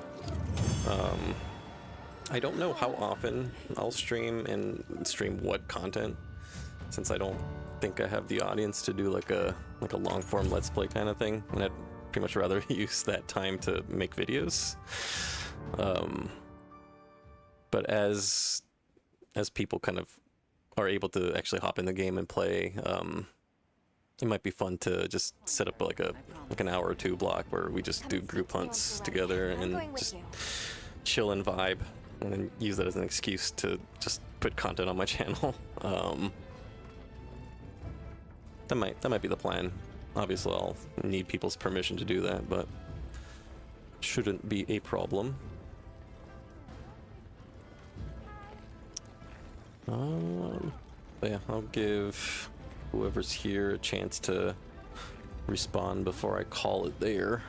I don't know how often I'll stream and stream what content, since I don't think I have the audience to do like a long form let's play kind of thing, and I'd pretty much rather use that time to make videos. But as people kind of are able to actually hop in the game and play, it might be fun to just set up like an hour or 2 block where we just do group hunts together and just chill and vibe, and then use that as an excuse to just put content on my channel. That might be the plan. Obviously, I'll need people's permission to do that, but shouldn't be a problem. But yeah, I'll give whoever's here a chance to respond before I call it there.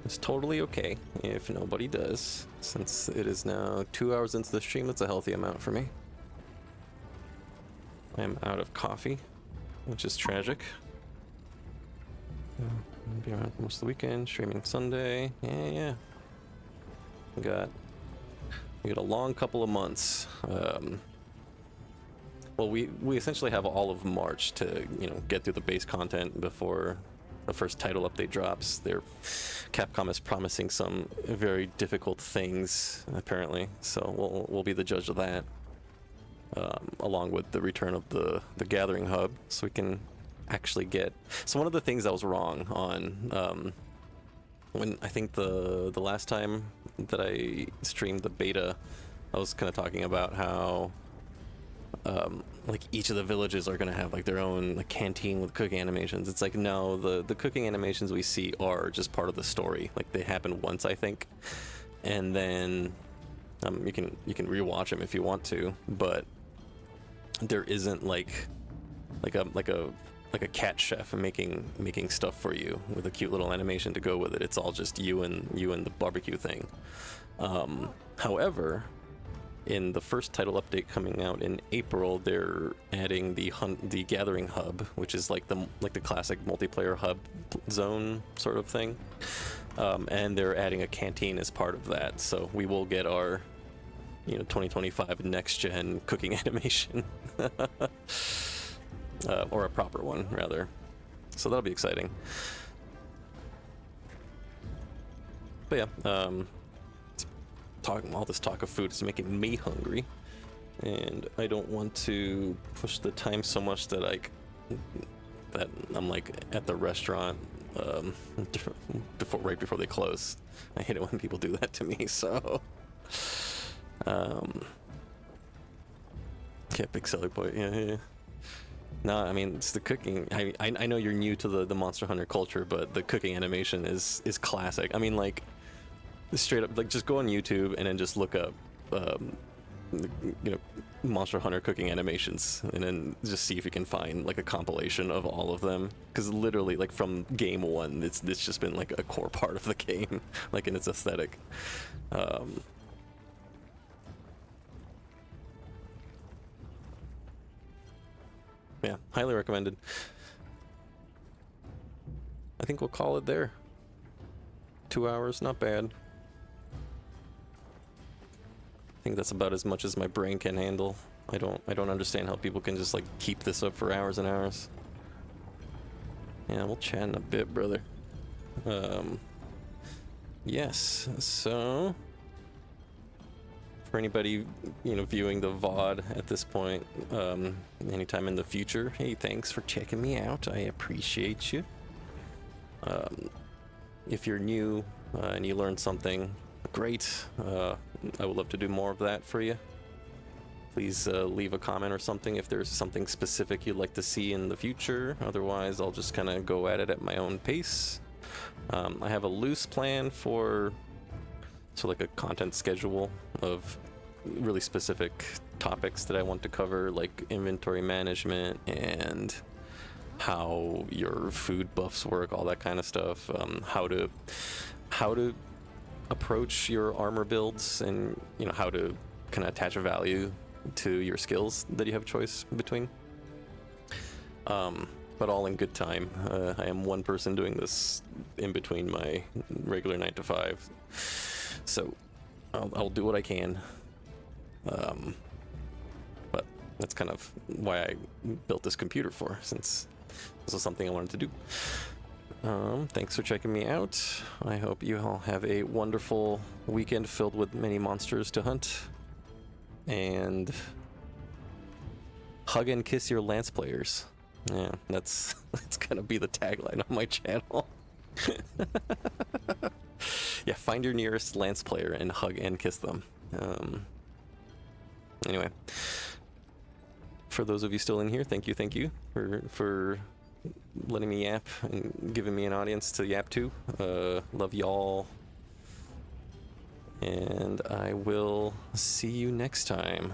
It's totally okay if nobody does, since it is now 2 hours into the stream. That's a healthy amount for me. I am out of coffee, which is tragic. I'll be around most of the weekend, streaming Sunday. Yeah. We got a long couple of months. Well, we essentially have all of March to, you know, get through the base content before the first title update drops. Capcom is promising some very difficult things, apparently, so we'll be the judge of that, along with the return of the Gathering Hub, so we can actually get. So one of the things that was wrong on when I think the last time that I streamed the beta, I was kind of talking about how like each of the villages are gonna have like their own like canteen with cooking animations. It's like, no, the cooking animations we see are just part of the story. Like, they happen once, I think, and then you can rewatch them if you want to, but there isn't like a cat chef making stuff for you with a cute little animation to go with it. It's all just you and the barbecue thing. However, in the first title update coming out in April, they're adding the gathering hub, which is like the classic multiplayer hub zone sort of thing, and they're adding a canteen as part of that. So we will get our 2025 next gen cooking animation, or a proper one rather. So that'll be exciting. But yeah, all this talk of food is making me hungry, and I don't want to push the time so much that I'm like at the restaurant right before they close. I hate it when people do that to me. So, yeah, big selling point. Yeah. No, I mean it's the cooking. I know you're new to the Monster Hunter culture, but the cooking animation is classic. I mean, like, straight up, like, just go on YouTube and then just look up Monster Hunter cooking animations, and then just see if you can find like a compilation of all of them, because literally, like, from game one, it's just been like a core part of the game, like in its aesthetic. Yeah, highly recommended. I think we'll call it there. 2 hours, not bad. I think that's about as much as my brain can handle. I don't understand how people can just like keep this up for hours and hours. Yeah, we'll chat in a bit, brother. Yes, so for anybody viewing the VOD at this point, anytime in the future, hey, thanks for checking me out. I appreciate you. If you're new and you learned something, great. I would love to do more of that for you. Please leave a comment or something if there's something specific you'd like to see in the future. Otherwise, I'll just kind of go at it at my own pace. I have a loose plan for like a content schedule of really specific topics that I want to cover, like inventory management and how your food buffs work, all that kind of stuff. How to approach your armor builds, and how to kind of attach a value to your skills that you have a choice between. But all in good time. I am one person doing this in between my regular 9 to 5, so I'll do what I can. But that's kind of why I built this computer for, since this was something I wanted to do. Thanks for checking me out. I hope you all have a wonderful weekend filled with many monsters to hunt. And hug and kiss your Lance players. Yeah, that's gonna be the tagline on my channel. Yeah, find your nearest Lance player and hug and kiss them. Anyway, for those of you still in here, thank you for letting me yap and giving me an audience to yap to. Love y'all, and I will see you next time.